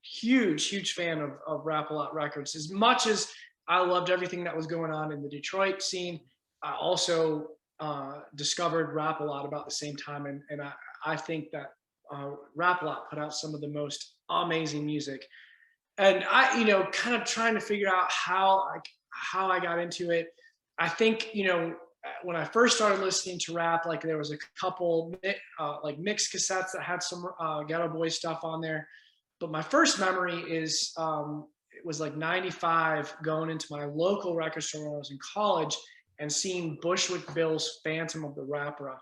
huge fan of Rap-A-Lot Records. As much as I loved everything that was going on in the Detroit scene, I also discovered Rap-A-Lot about the same time, and I think that Rap-A-Lot put out some of the most amazing music. And I, kind of trying to figure out how I got into it. I think, when I first started listening to rap, like there was a couple like mixed cassettes that had some Ghetto Boy stuff on there. But my first memory is it was like 95, going into my local record store when I was in college and seeing Bushwick Bill's Phantom of the Rapper,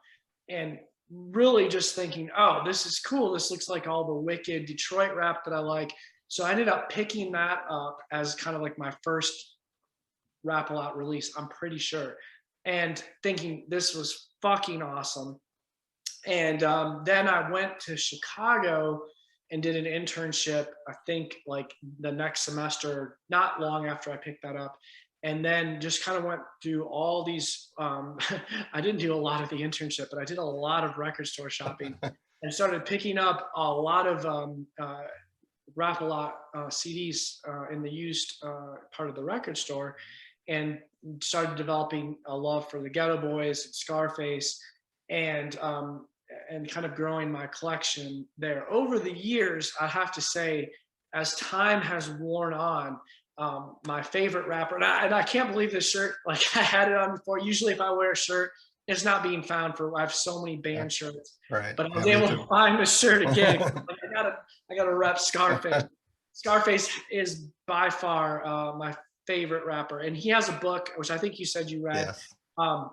and really just thinking, oh, this is cool. This looks like all the wicked Detroit rap that I like. So I ended up picking that up as kind of like my first Rap-A-Lot release, I'm pretty sure, and thinking this was fucking awesome. And then I went to Chicago and did an internship, I think like the next semester, not long after I picked that up. And then just kind of went through all these, I didn't do a lot of the internship, but I did a lot of record store shopping and started picking up a lot of Rap-A-Lot CDs in the used part of the record store, and started developing a love for the Ghetto Boys and Scarface, and kind of growing my collection there. Over the years, I have to say, as time has worn on, my favorite rapper, and I can't believe this shirt, like I had it on before. Usually if I wear a shirt, it's not being found I have so many band shirts, right? But I was able to find the shirt again. Like, I gotta rep Scarface. Scarface is by far my favorite rapper, and he has a book, which I think you said you read. Yes.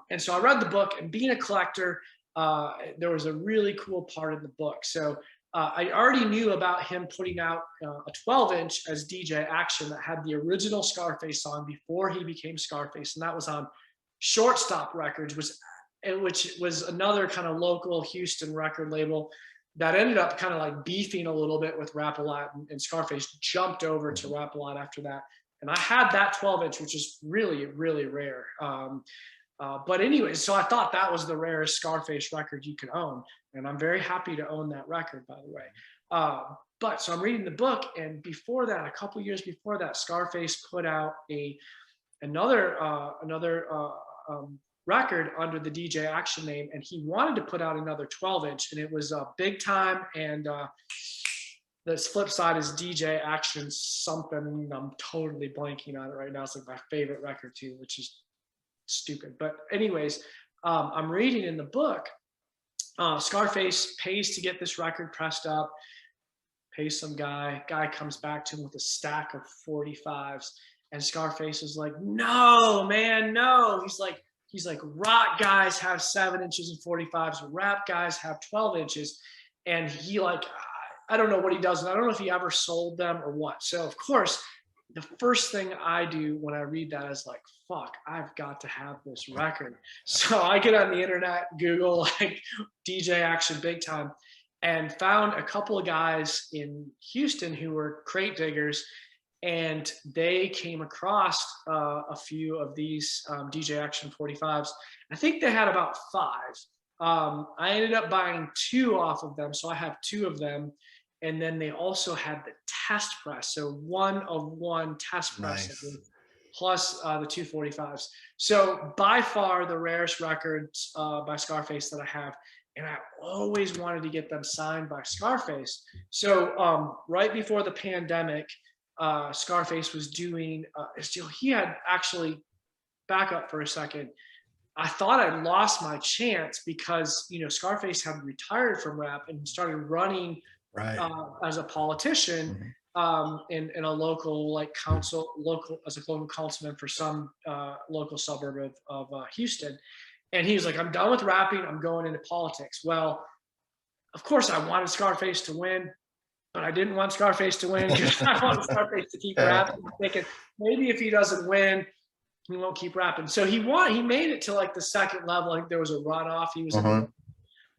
And so I read the book, and being a collector, there was a really cool part in the book. So I already knew about him putting out a 12-inch as DJ Action that had the original Scarface song before he became Scarface, and that was on Shortstop Records, which was another kind of local Houston record label that ended up kind of like beefing a little bit with Rap-A-Lot, and Scarface jumped over to Rap-A-Lot after that. And I had that 12-inch, which is really, really rare. But anyways, so I thought that was the rarest Scarface record you could own. And I'm very happy to own that record, by the way. But so I'm reading the book, and before that, a couple years before that, Scarface put out another record under the DJ Action name, and he wanted to put out another 12-inch, and it was Big Time, and the flip side is DJ Action something. I'm totally blanking on it right now. It's like my favorite record too, which is stupid. But anyways, I'm reading in the book, Scarface pays to get this record pressed up, pays some guy comes back to him with a stack of 45s, and Scarface is like, no, man, no. He's like, rock guys have 7 inches and 45s, rap guys have 12 inches. And he like, I don't know what he does, and I don't know if he ever sold them or what. So of course, the first thing I do when I read that is like, fuck, I've got to have this record. So I get on the internet, Google like DJ Action Big Time, and found a couple of guys in Houston who were crate diggers, and they came across a few of these DJ Action 45s. I think they had about 5. I ended up buying 2 off of them, so I have 2 of them. And then they also had the test press, so 1 of 1 test press, Nice. plus the 245s. So by far the rarest records by Scarface that I have, and I always wanted to get them signed by Scarface. So right before the pandemic, Scarface was doing his deal. He had actually, back up for a second, I thought I'd lost my chance because, you know, Scarface had retired from rap and started running Right. as a politician in a local like as a local councilman for some local suburb of Houston. And he was like, I'm done with rapping, I'm going into politics. Well, of course I wanted Scarface to win, but I didn't want Scarface to win because I wanted Scarface to keep rapping. I'm thinking maybe if he doesn't win, he won't keep rapping. So he won. He made it to like the second level. Like there was a runoff. He was,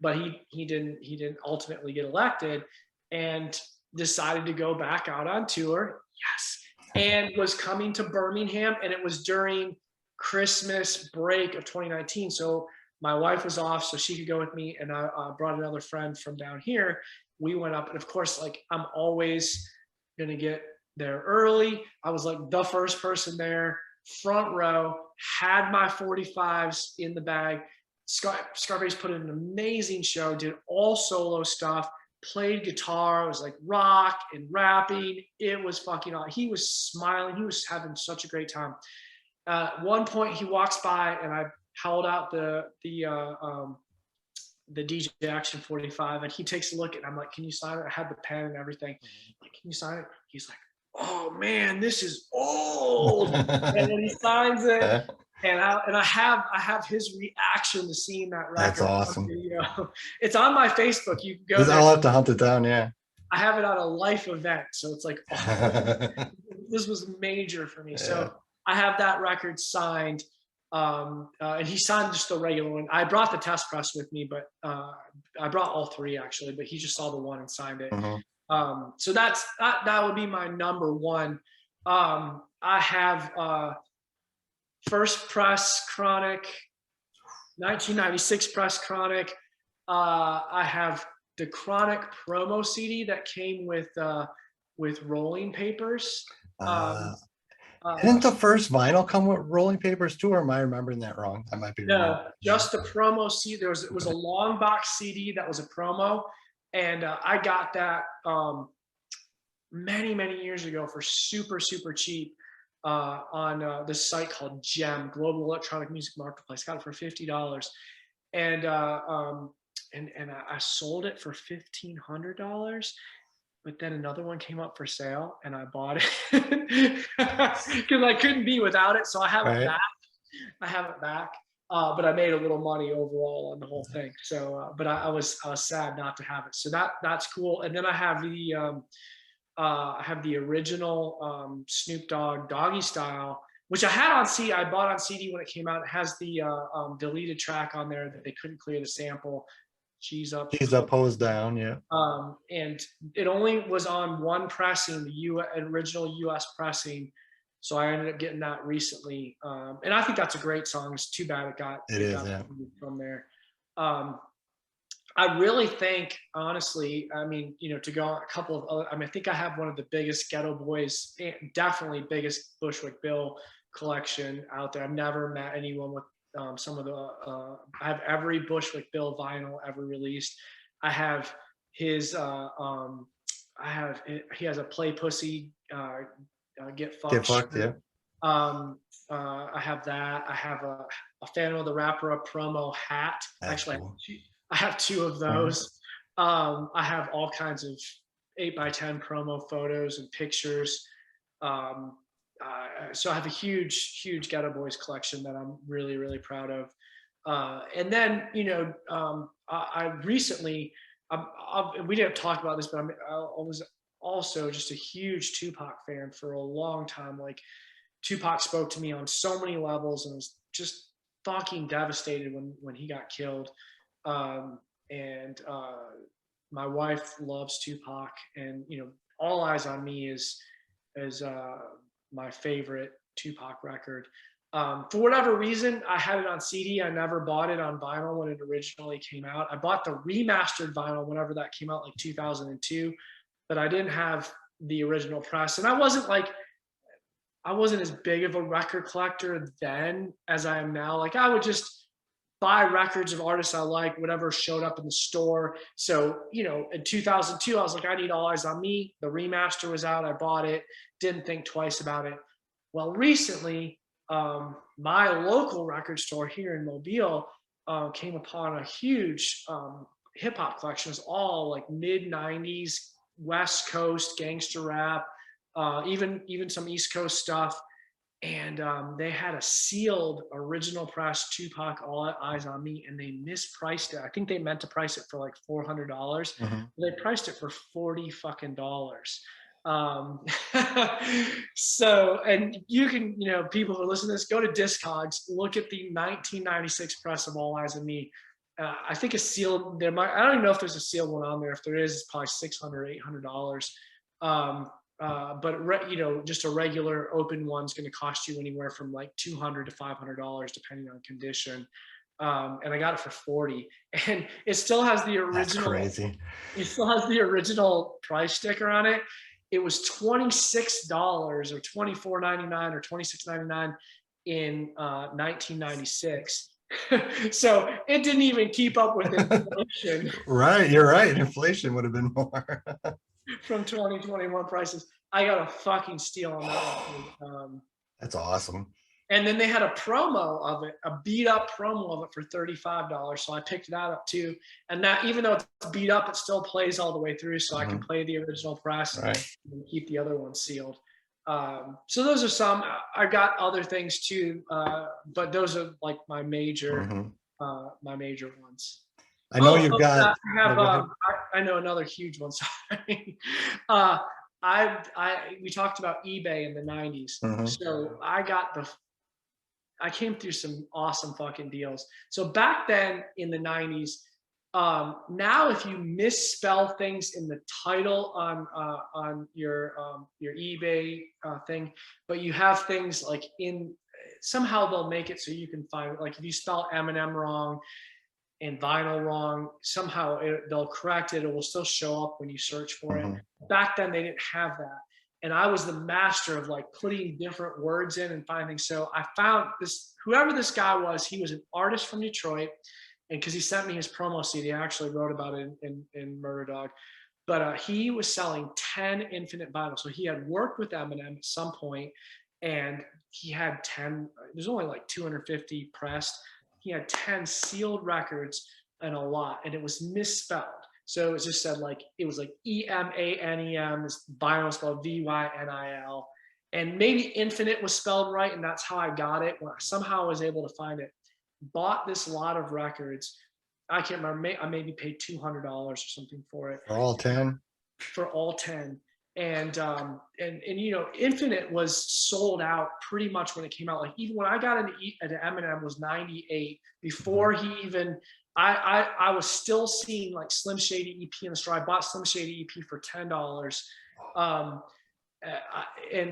but he didn't ultimately get elected, and decided to go back out on tour. Yes, and was coming to Birmingham, and it was during Christmas break of 2019. So my wife was off, so she could go with me, and I brought another friend from down here. We went up, and of course, like I'm always gonna get there early. I was like the first person there, front row, had my 45s in the bag. Scarface put in an amazing show, did all solo stuff, played guitar. It was like rock and rapping. It was fucking awesome. He was smiling. He was having such a great time. At one point, he walks by, and I held out the DJ Action 45, and he takes a look, and I'm like, "Can you sign it?" I had the pen and everything. Like, "Can you sign it?" He's like, "Oh man, this is old," and then he signs it. And I have his reaction to seeing that record. That's awesome. It's on my Facebook. You can go there. I'll have to hunt it down. Yeah. I have it on a life event, so it's like, oh, this was major for me. Yeah. So I have that record signed, and he signed just the regular one. I brought the test press with me, but I brought all 3 actually, but he just saw the one and signed it. So that would be my number 1. I have first press Chronic, 1996 press Chronic. I have the Chronic promo CD that came with rolling papers. Didn't the first vinyl come with rolling papers too, or am I remembering that wrong? I might be wrong. No, just the promo CD. It was a long box CD that was a promo, and I got that many years ago for super cheap. On this site called GEM, Global Electronic Music Marketplace. Got it for $50, and I sold it for $1,500. But then another one came up for sale, and I bought it because I couldn't be without it. So I have it back. I have it back, but I made a little money overall on the whole thing. So, but I was sad not to have it. So that's cool. And then I have the original Snoop Dogg Doggy Style, which I had on CD. I bought on CD when it came out. It has the deleted track on there that they couldn't clear the sample. Cheese up, hose down, yeah. And it only was on one pressing, the original US pressing. So I ended up getting that recently. And I think that's a great song. It's too bad it got from there. I really think, honestly, I mean, to go on a couple of other, I think I have one of the biggest Ghetto Boys, definitely biggest Bushwick Bill collection out there. I've never met anyone with some of the, I have every Bushwick Bill vinyl ever released. I have his, he has a Play Pussy, Get Fucked. Yeah. I have that. I have a Phantom of the Rapper promo hat. Actually, cool. I have 2 of those. I have all kinds of 8x10 promo photos and pictures. So I have a huge Ghetto Boys collection that I'm really proud of. And then, I recently we didn't talk about this, but I was also just a huge Tupac fan for a long time. Like Tupac spoke to me on so many levels, and was just fucking devastated when he got killed. And my wife loves Tupac, and All Eyes on Me is my favorite Tupac record. For whatever reason, I had it on CD. I never bought it on vinyl when it originally came out. I bought the remastered vinyl whenever that came out, like 2002, but I didn't have the original press. And I wasn't as big of a record collector then as I am now. Like I would just buy records of artists I like, whatever showed up in the store. So, in 2002, I was like, I need All Eyes on Me. The remaster was out. I bought it. Didn't think twice about it. Well, recently, my local record store here in Mobile came upon a huge hip hop collection. It was all like mid 90s West Coast gangster rap, even some East Coast stuff. And they had a sealed original press Tupac All Eyes on Me, and they mispriced it. I think they meant to price it for like $400. They priced it for $40 fucking dollars. So, and you can, people who listen to this, go to Discogs, look at the 1996 press of All Eyes on Me. I think a sealed, I don't even know if there's a sealed one on there. If there is, it's probably $600, $800. But just a regular open one's going to cost you anywhere from like $200 to $500, depending on condition. And I got it for 40, and it still has the original. That's crazy. It still has the original price sticker on it. It was $26 or $24.99 or $26.99 in 1996. So it didn't even keep up with inflation. Right, you're right. Inflation would have been more. From 2021 prices. I got a fucking steal on that one. That's awesome. And then they had a promo of it, a beat up promo of it for $35. So I picked that up too. And that, even though it's beat up, it still plays all the way through. So I can play the original press and keep the other one sealed. So those are some. I got other things too, but those are like my major ones. I know you've got. I know another huge one. Sorry. We talked about eBay in the 90s. So I came through some awesome fucking deals. So back then in the 90s, now if you misspell things in the title on your eBay thing, but you have things like somehow they'll make it so you can find, like if you spell Eminem wrong and vinyl wrong, somehow they'll correct it. It will still show up when you search for it. Back then they didn't have that. And I was the master of like putting different words in and finding. So I found whoever this guy was, he was an artist from Detroit. And because he sent me his promo CD, I actually wrote about it in Murder Dog. But he was selling 10 infinite vinyls. So he had worked with Eminem at some point, and he had 10, there's only like 250 pressed. He had 10 sealed records and a lot, and it was misspelled. So it just said it was like EMANEM, this vinyl spelled VYNIL. And maybe infinite was spelled right, and that's how I got it. When somehow I was able to find it. Bought this lot of records. I can't remember. I maybe paid $200 or something for it. For all 10? For all 10. And Infinite was sold out pretty much when it came out. Like even when I got into Eminem was 98. Before he even, I was still seeing like Slim Shady EP in the store. I bought Slim Shady EP for $10.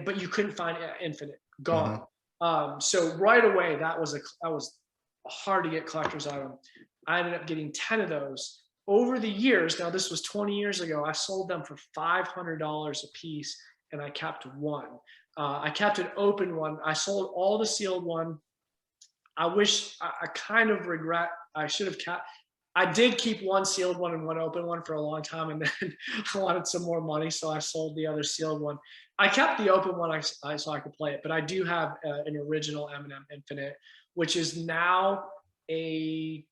But you couldn't find Infinite. Gone. So right away, that was hard to get collector's item. I ended up getting 10 of those. Over the years, now this was 20 years ago, I sold them for $500 a piece, and I kept one. I kept an open one. I sold all the sealed one. I kind of regret, I should have kept, I did keep one sealed one and one open one for a long time, and then I wanted some more money, so I sold the other sealed one. I kept the open one so I could play it, but I do have an original Eminem Infinite, which is now a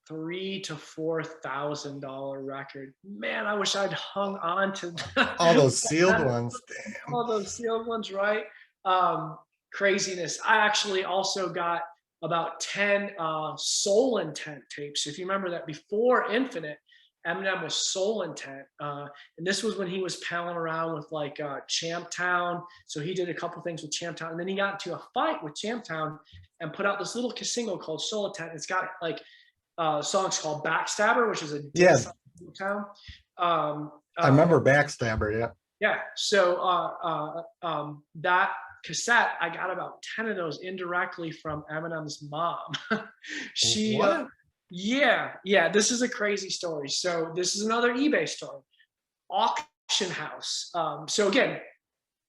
$3,000 to $4,000 record. Man, I wish I'd hung on to all those sealed ones. Damn. All those sealed ones, right? Craziness. I actually also got about 10 Soul Intent tapes. If you remember that before Infinite, Eminem was Soul Intent. And this was when he was palling around with like Champtown. So he did a couple things with Champtown. And then he got into a fight with Champtown and put out this little single called Soul Intent. It's got like songs called Backstabber, which is a diss on Champtown. I remember Backstabber, yeah. Yeah. So that cassette, I got about 10 of those indirectly from Eminem's mom. She yeah, this is a crazy story. So this is another eBay story. Auction house. So again,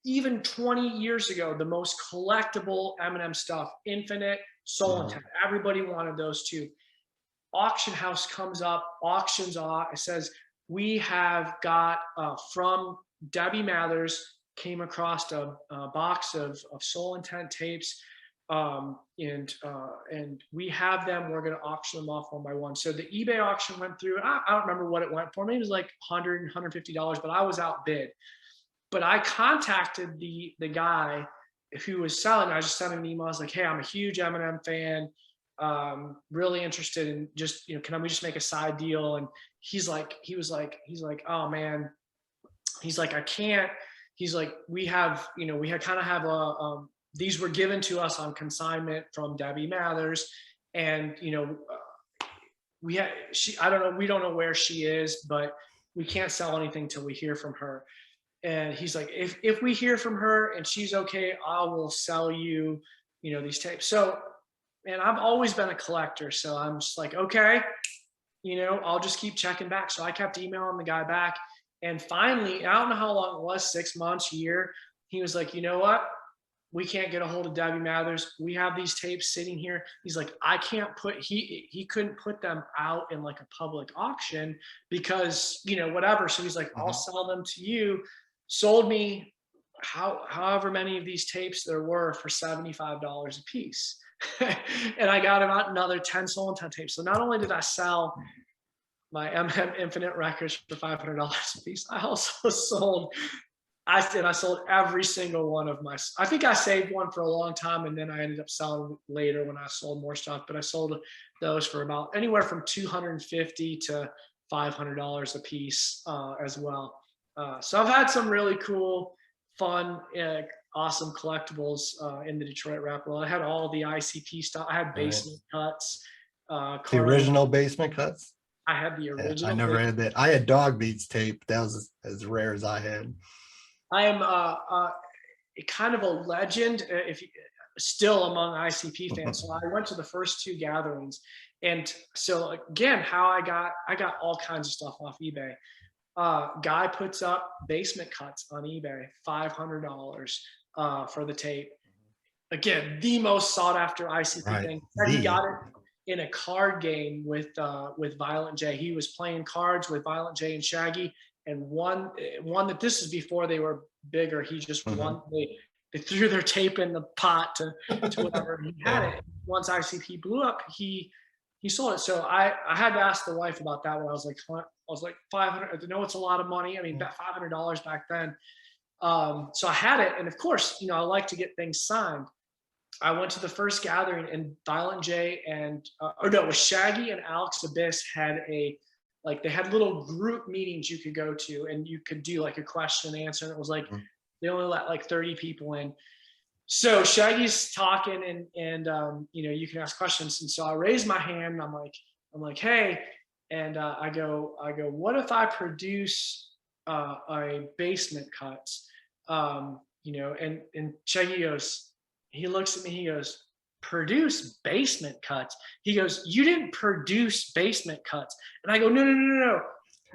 even 20 years ago, the most collectible Eminem stuff, Infinite, Soul Intent, everybody wanted those too. Auction house comes up, auctions off. It says, we have got from Debbie Mathers, came across a box of Soul Intent tapes, and we have them. We're going to auction them off one by one. So the eBay auction went through. I don't remember what it went for. Maybe it was like $100, $150, but I was outbid. But I contacted the guy who was selling. I just sent him an email. I was like, hey, I'm a huge Eminem fan. Really interested in just, can we just make a side deal? And he was like, oh man, he's like, I can't. He's like, we kind of have these were given to us on consignment from Debbie Mathers. And, we don't know where she is, but we can't sell anything till we hear from her. And he's like, if we hear from her and she's okay, I will sell you, these tapes. So, and I've always been a collector. So I'm just like, okay, I'll just keep checking back. So I kept emailing the guy back. And finally, I don't know how long it was, 6 months, a year. He was like, you know what? We can't get a hold of Debbie Mathers. We have these tapes sitting here. He's like, I can't he couldn't put them out in like a public auction because, whatever. So he's like, I'll sell them to you. Sold me however many of these tapes there were for $75 a piece. And I got about another 10 Soul Intent tapes. So not only did I sell my Eminem Infinite records for $500 a piece, I also sold every single one of I think I saved one for a long time, and then I ended up selling later when I sold more stuff, but I sold those for about anywhere from $250 to $500 a piece as well. So I've had some really cool, fun, awesome collectibles in the Detroit rap world. I had all the ICP stuff. I had Basement Cuts. The original Basement Cuts? I had the original. I never had that. I had Dog Beats tape. That was as rare as I had. I am kind of a legend, still among ICP fans. So I went to the first two gatherings, and so again, how I got all kinds of stuff off eBay. Guy puts up Basement Cuts on eBay, $500 for the tape. Again, the most sought after ICP thing. And he got it in a card game with Violent J. He was playing cards with Violent J and Shaggy, and one that this is before they were bigger. He just won. They threw their tape in the pot to whatever. He had it. Once ICP blew up, he sold it. So I had to ask the wife about that when I was like 500. I know it's a lot of money. I mean, $500 back then. So I had it, and of course, I like to get things signed. I went to the first gathering, and Violent J and it was Shaggy and Alex Abyss had they had little group meetings you could go to, and you could do like a question and answer. And it was like they only let like 30 people in. So Shaggy's talking, and you can ask questions. And so I raised my hand, and I'm like, hey, and I go, what if I produce a Basement Cuts? And Shaggy goes. He looks at me, he goes, produce Basement Cuts? He goes, you didn't produce Basement Cuts. And I go, no.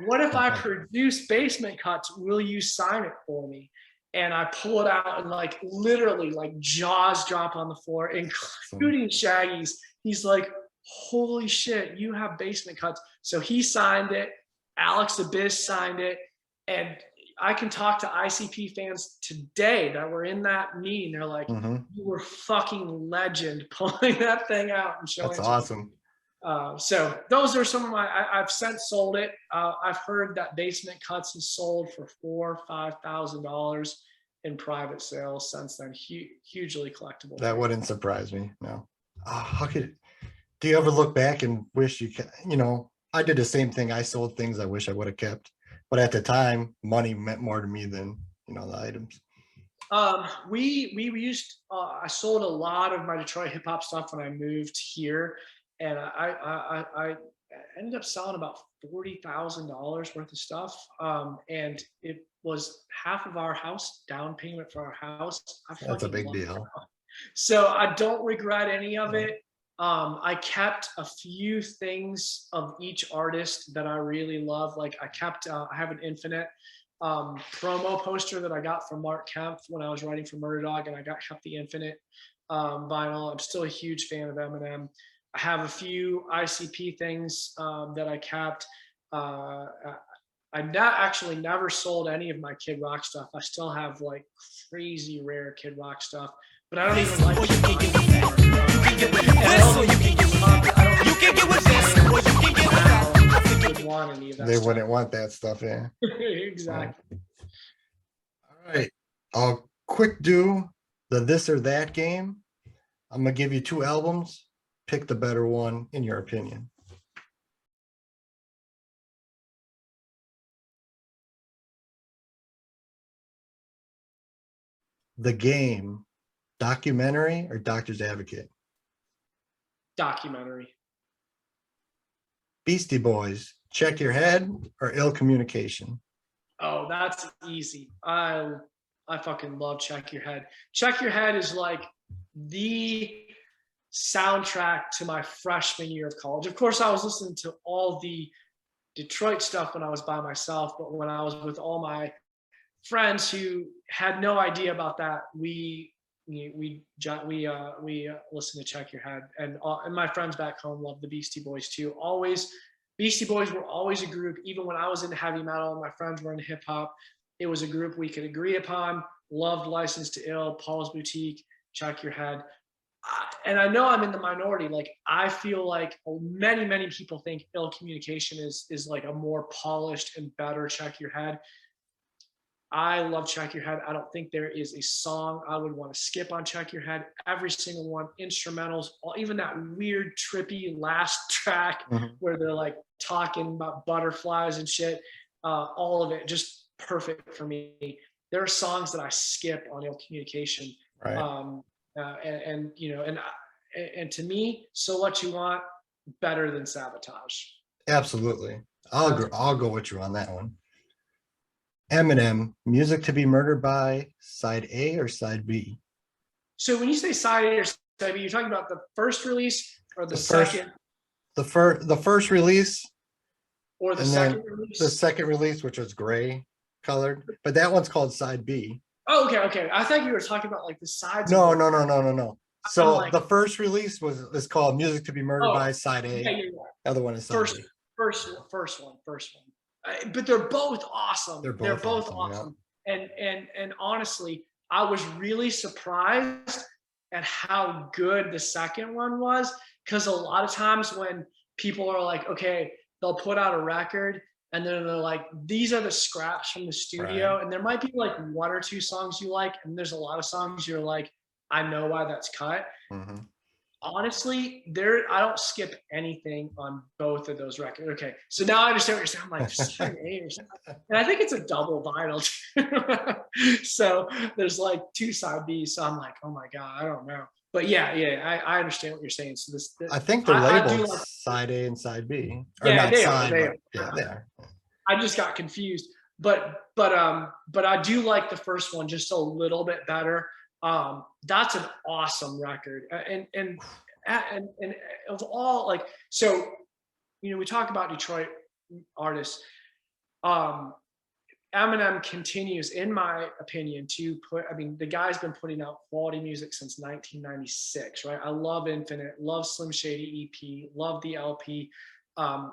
What if I produce Basement Cuts? Will you sign it for me? And I pull it out, and literally jaws drop on the floor, including Shaggy's. He's like, holy shit, you have Basement Cuts. So he signed it. Alex Abyss signed it. And I can talk to ICP fans today that were in that meeting. They're like, you were fucking legend pulling that thing out and showing. That's awesome. So those are some of I've since sold it. I've heard that Basement Cuts is sold for $4,000-$5,000 in private sales since then. Hugely collectible. That wouldn't surprise me. No. Do you ever look back and wish you could, I did the same thing. I sold things I wish I would have kept, but at the time, money meant more to me than the items. We used. I sold a lot of my Detroit hip hop stuff when I moved here, and I ended up selling about $40,000 worth of stuff. And it was half of our house down payment for our house. That's a big deal. So I don't regret any of it. I kept a few things of each artist that I really love. Like I have an Infinite promo poster that I got from Mark Kemp when I was writing for Murder Dog, and I kept the Infinite vinyl. I'm still a huge fan of Eminem. I have a few ICP things that I kept. I've actually never sold any of my Kid Rock stuff. I still have like crazy rare Kid Rock stuff, but I don't even like Kid Rock anymore. You can get with this, or you can get with that. I think they'd want any of that. They wouldn't want that stuff, yeah. Exactly. All right, I'll quick do the this or that game. I'm gonna give you 2 albums. Pick the better one in your opinion. The Game, documentary or Doctor's Advocate? Documentary. Beastie Boys, Check Your Head or Ill Communication? Oh, that's easy. I fucking love Check Your Head. Check Your Head is like the soundtrack to my freshman year of college. Of course, I was listening to all the Detroit stuff when I was by myself, but when I was with all my friends who had no idea about that, we listen to Check Your Head, and my friends back home love the Beastie Boys too. Always, Beastie Boys were always a group. Even when I was into heavy metal and my friends were into hip hop, it was a group we could agree upon. Loved License to Ill, Paul's Boutique, Check Your Head. And I know I'm in the minority. Like I feel like many people think Ill Communication is like a more polished and better Check Your Head. I love Check Your Head. I don't think there is a song I would want to skip on Check Your Head. Every single one, instrumentals, even that weird, trippy last track where they're like talking about butterflies and shit. All of it just perfect for me. There are songs that I skip on Ill Communication. Right. And to me, So What You Want, better than Sabotage. Absolutely. I'll go with you on that one. Eminem, Music to Be Murdered By, side A or side B? So when you say side A or side B, you're talking about the first release or the second? The first release. Or the second release? The second release, which was gray colored, but that one's called side B. Oh, okay. I thought you were talking about like the sides. No. So the first release is called Music to Be Murdered By, side A. Yeah. The other one is side B. First one. But they're both awesome. They're both awesome. Yeah. And honestly, I was really surprised at how good the second one was, because a lot of times when people are like, okay, they'll put out a record and then they're like, these are the scraps from the studio. Right. And there might be like 1 or 2 songs you like, and there's a lot of songs you're like, I know why that's cut. Mm-hmm. Honestly, I don't skip anything on both of those records. Okay, so now I understand what you're saying. I'm like, side A or something. And I think it's a double vinyl. So there's like 2 side Bs. So I'm like, oh my God, I don't know. But yeah, I understand what you're saying. So I think they're labeled side A and side B. Or yeah, not they side, are. Yeah, they are. I just got confused. But I do like the first one just a little bit better. That's an awesome record, and of all, like, so, we talk about Detroit artists. Eminem continues, in my opinion, to the guy's been putting out quality music since 1996, right? I love Infinite, love Slim Shady EP, love the LP.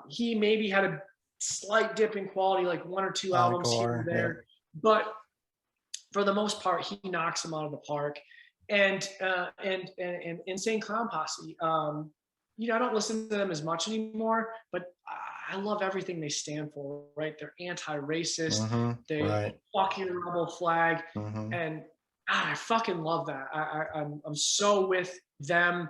He maybe had a slight dip in quality, like 1 or 2 albums here and there, but for the most part, he knocks them out of the park. And Insane Clown Posse, I don't listen to them as much anymore, but I love everything they stand for, right? They're anti-racist. They fuck your rebel flag. And I fucking love that. I'm so with them.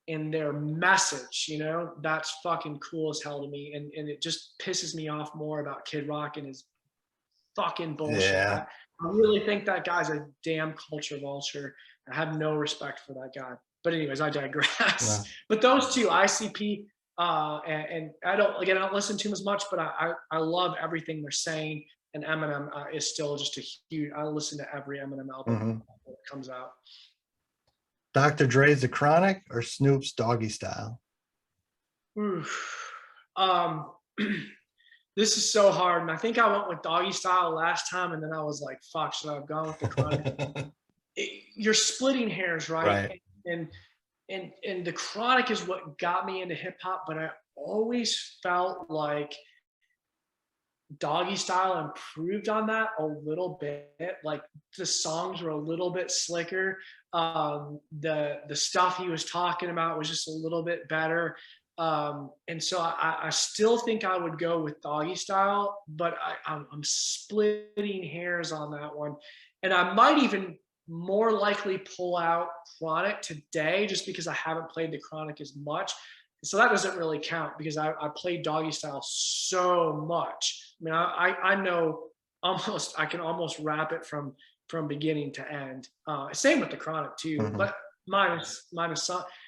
and their message, you know, that's fucking cool as hell to me. And it just pisses me off more about Kid Rock and his fucking bullshit. Yeah. I really think that guy's a damn culture vulture. I have no respect for that guy. But anyways, I digress. Yeah. But those two, ICP, and I don't listen to him as much, but I love everything they're saying. And Eminem is still just a huge. I listen to every Eminem album that comes out. Dr. Dre's The Chronic or Snoop's Doggy Style? Oof. This is so hard, and I think I went with Doggy Style last time, and then I was like, "Fuck, should I have gone with the Chronic?" You're splitting hairs, right? Right. And the Chronic is what got me into hip hop, but I always felt like Doggy Style improved on that a little bit. Like the songs were a little bit slicker. The stuff he was talking about was just a little bit better. And so I still think I would go with Doggy Style, but I'm splitting hairs on that one. And I might even more likely pull out Chronic today just because I haven't played the Chronic as much. So that doesn't really count because I played Doggy Style so much. I mean, I know almost, I can almost rap it from beginning to end. Same with the Chronic too, but minus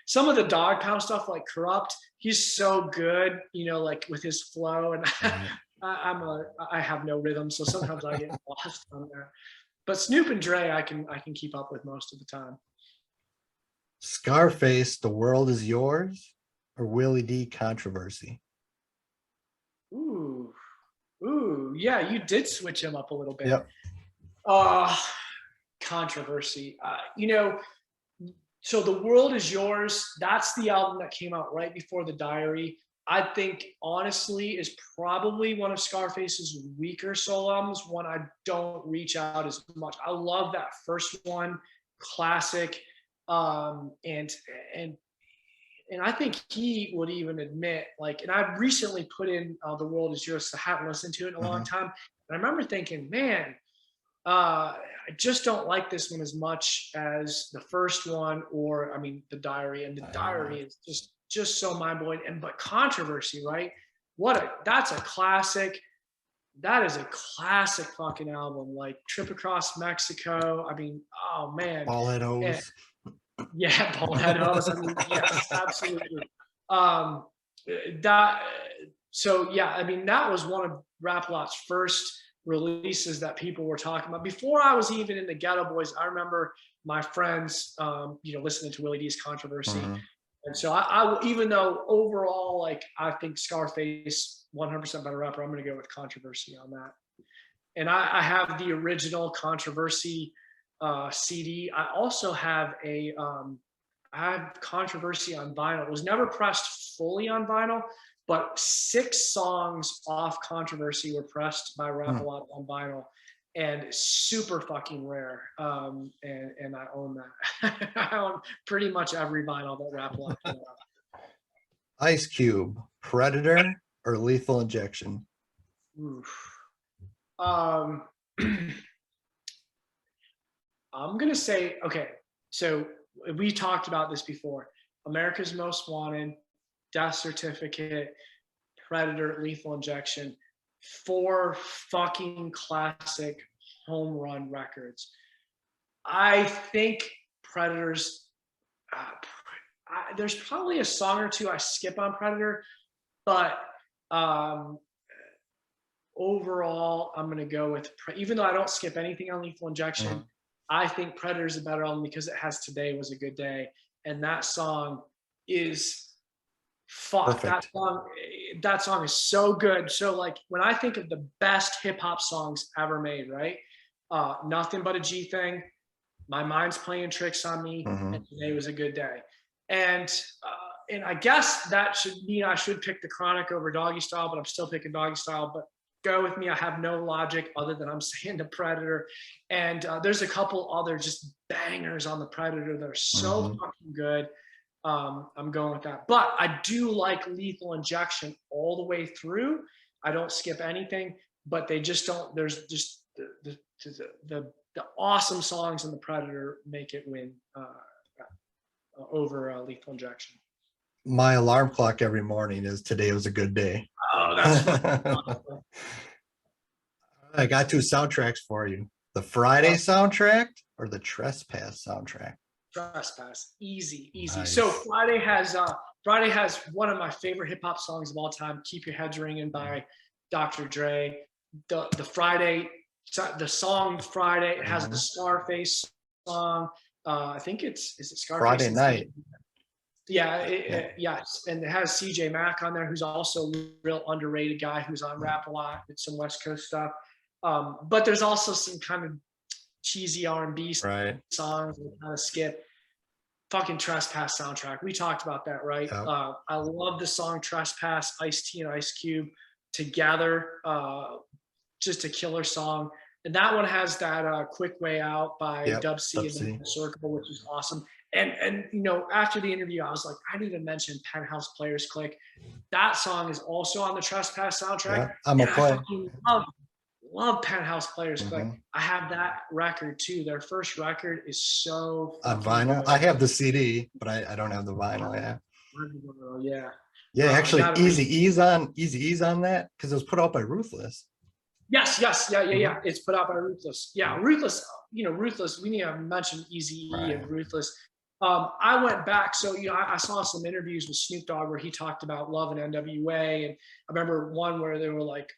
some of the Dog Pound stuff like Corrupt. He's so good, you know, like with his flow, and I have no rhythm, so sometimes I get lost on there. But Snoop and Dre, I can keep up with most of the time. Scarface, The World Is Yours, or Willie D, Controversy? Ooh, yeah, you did switch him up a little bit. Yep. Controversy. You know, so The World Is Yours, that's the album that came out right before The Diary. I think honestly is probably one of Scarface's weaker solo albums, one I don't reach out as much. I love that first one, classic. And I think he would even admit, like, and I recently put in The World Is Yours, so I haven't listened to it in a long time. And I remember thinking, man, I just don't like this one as much as the first one, or I mean, The Diary. And The Diary is just so mind-blowing. But Controversy, right? That's a classic. That is a classic fucking album. Like Trip Across Mexico. I mean, oh man. Ballhead O's. Yeah, Ballhead O's. I mean, yes, absolutely. So yeah, I mean, that was one of Rap Lot's first releases that people were talking about. Before I was even in the Ghetto Boys, I remember my friends, you know, listening to Willie D's Controversy. And so I even though overall, like, I think Scarface 100% better rapper, I'm going to go with Controversy on that. And I have the original Controversy CD. I also have I have Controversy on vinyl. It was never pressed fully on vinyl, but 6 songs off Controversy were pressed by Rap A Lot on vinyl, and super fucking rare. And I own that. I own pretty much every vinyl that Rap A Lot put out. Ice Cube, Predator, or Lethal Injection? I'm gonna say, okay, so we talked about this before. America's Most Wanted, Death Certificate, Predator, Lethal Injection, 4 fucking classic home run records. I think Predator's, there's probably a song or two I skip on Predator, but overall, I'm going to go with, even though I don't skip anything on Lethal Injection, I think Predator's a better album because it has Today Was a Good Day. And that song is, fuck, that song is so good. So like when I think of the best hip hop songs ever made, right? Nothing But a G Thing, My Mind's Playing Tricks on Me, and Today Was a Good Day. And I guess that should mean I should pick the Chronic over Doggy Style, but I'm still picking Doggy Style. But go with me. I have no logic other than I'm saying the Predator. And there's a couple other just bangers on the Predator that are so fucking good. I'm going with that. But I do like Lethal Injection all the way through. I don't skip anything, but they just don't, there's just the awesome songs in the Predator make it win. over Lethal Injection. My alarm clock every morning is "Today was a good day." Oh, that's I got two soundtracks for you: the Friday soundtrack or the Trespass soundtrack. Trespass, easy. Nice. So Friday has one of my favorite hip hop songs of all time, "Keep Your Heads Ringing" by Dr. Dre. The song Friday, it has the Scarface song. I think is it Scarface? Friday Night. Yeah, yes, and it has CJ Mack on there, who's also a real underrated guy who's on rap a lot with some West Coast stuff. But there's also some kind of cheesy R&B songs that kind of skip. Fucking Trespass soundtrack. We talked about that, right? Yep. I love the song Trespass, Ice-T and Ice Cube together. Just a killer song. And that one has that Quick Way Out by Dub C and the Circle, which is awesome. And you know, after the interview, I was like, I didn't even mention Penthouse Players Click. That song is also on the Trespass soundtrack. Yeah, I'm a play. I love Penthouse Players Click. I have that record too. Their first record is so on vinyl. I have the CD, but I don't have the vinyl. Yeah. Actually, Eazy-E's on that because it was put out by Ruthless. Yes. Yeah. It's put out by Ruthless. Yeah, Ruthless. You know, Ruthless. We need to mention Eazy-E and Ruthless. I went back, so you know, I saw some interviews with Snoop Dogg where he talked about Love and NWA, and I remember one where they were like,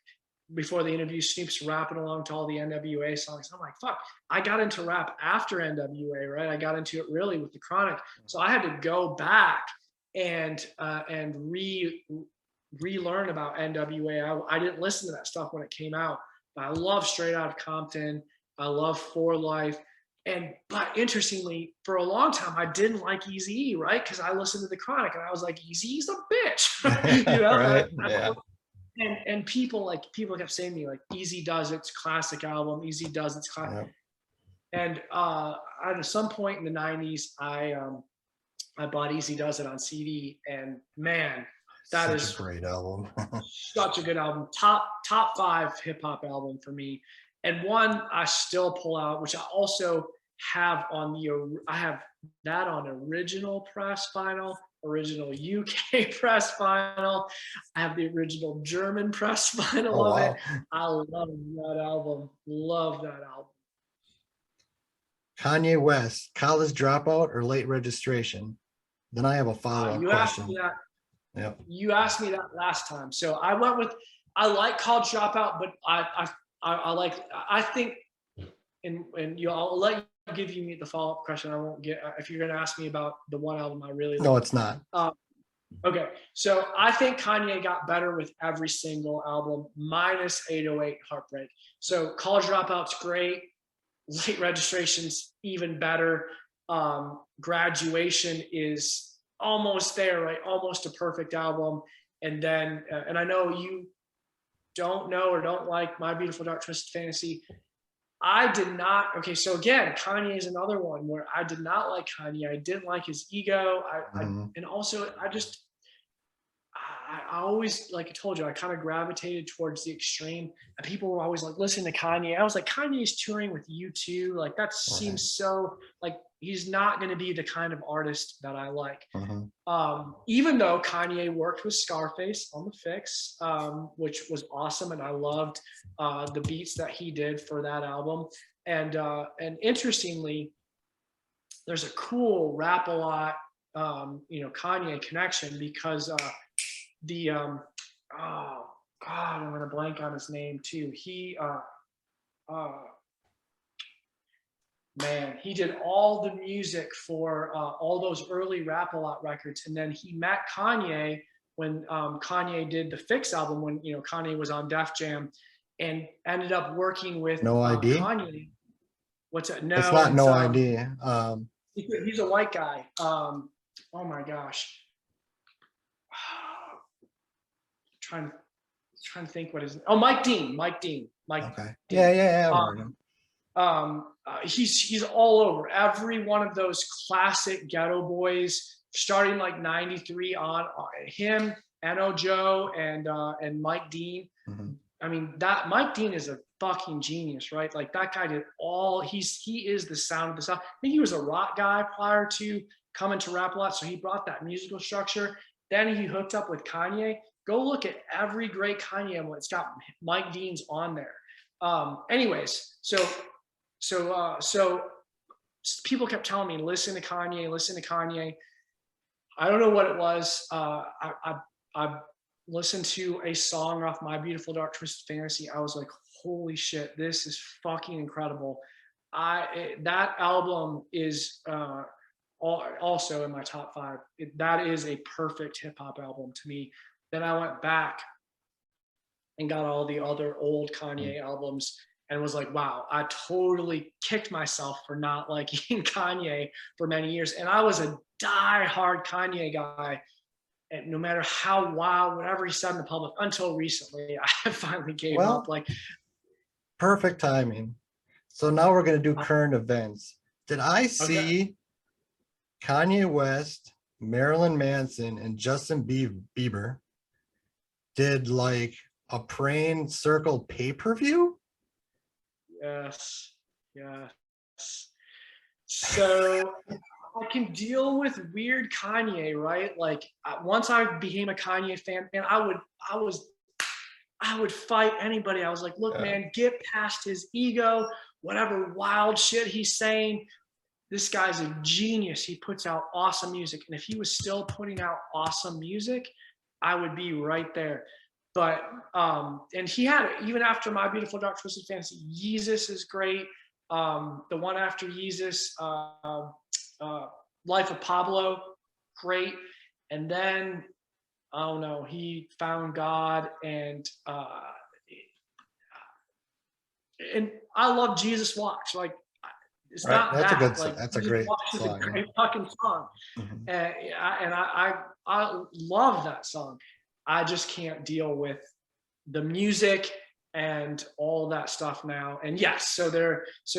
before the interview, Snoop's rapping along to all the NWA songs. I'm like, fuck, I got into rap after NWA, right? I got into it really with the Chronic, so I had to go back and relearn about NWA. I didn't listen to that stuff when it came out, but I love Straight Outta Compton. I love For Life. But interestingly, for a long time, I didn't like Eazy-E, right? Because I listened to the Chronic and I was like, Eazy-E's a bitch, you know? Right? Yeah. And people kept saying to me, like, Eazy Does It's classic album, Eazy Does It's classic. Yeah. And at some point in the 90s, I bought Eazy Does It on CD, and man, that is a great album. Such a good album. Top 5 hip hop album for me. And one I still pull out, which I also have I have that on original press vinyl, original UK press vinyl. I have the original German press vinyl of it. I love that album. Love that album. Kanye West, College Dropout or Late Registration? Then I have a follow-up question. You asked me that last time. So I went with, I like College Dropout, but I think, and I'll let you give you the follow-up question. I won't get, if you're going to ask me about the one album I really like. No, it's not. Okay. So I think Kanye got better with every single album, minus 808 Heartbreak. So College Dropout's great. Late Registration's even better. Graduation is almost there, right? Almost a perfect album. And then, and I know you don't know or don't like My Beautiful Dark Twisted Fantasy. I did not. Okay, so again, Kanye is another one where I did not like Kanye. I didn't like his ego. And also, I always, like I told you, I kind of gravitated towards the extreme. And people were always like, listen to Kanye. I was like, Kanye's touring with U2. Like, that seems so, like, he's not going to be the kind of artist that I like. Even though Kanye worked with Scarface on The Fix, which was awesome. And I loved the beats that he did for that album. And interestingly, there's a cool Rap-A-Lot, Kanye connection because oh God, I'm gonna blank on his name too. He he did all the music for all those early Rap-A-Lot records, and then he met Kanye when Kanye did the Fix album, when Kanye was on Def Jam, and ended up working with No ID. Kanye. What's that? No, it's not No ID. He's a white guy. Oh my gosh. Trying to think what his Mike Dean. Okay. Yeah. He's all over every one of those classic Ghetto Boys, starting like '93 on him, N.O. Joe, and Mike Dean. I mean, that Mike Dean is a fucking genius, right? Like, that guy did all. He is the sound of the South. I think he was a rock guy prior to coming to rap a lot. So he brought that musical structure. Then he hooked up with Kanye. Go look at every great Kanye album. It's got Mike Dean's on there. Anyways, so people kept telling me, listen to Kanye, listen to Kanye. I don't know what it was. I listened to a song off My Beautiful Dark Twisted Fantasy. I was like, holy shit, this is fucking incredible. That album is also in my top 5. That is a perfect hip hop album to me. Then I went back and got all the other old Kanye albums and was like, wow, I totally kicked myself for not liking Kanye for many years. And I was a die-hard Kanye guy. And no matter how wild, whatever he said in the public, until recently, I finally gave up. Like, perfect timing. So now we're going to do current events. Did I see Kanye West, Marilyn Manson, and Justin Bieber did like a Praying Circle pay-per-view? Yes. So I can deal with weird Kanye, right? Like once I became a Kanye fan, and I would fight anybody. I was like, look, man, get past his ego, whatever wild shit he's saying. This guy's a genius. He puts out awesome music. And if he was still putting out awesome music, I would be right there. But, and he had it, even after My Beautiful Dark Twisted Fantasy. Yeezus is great. The one after Yeezus, Life of Pablo, great. And then, I don't know, he found God, and I love Jesus Walks. Like, it's not that's that. a good. Like, that's a Jesus great Walks is song. a great fucking song, and I love that song. I just can't deal with the music and all that stuff now. And yes, so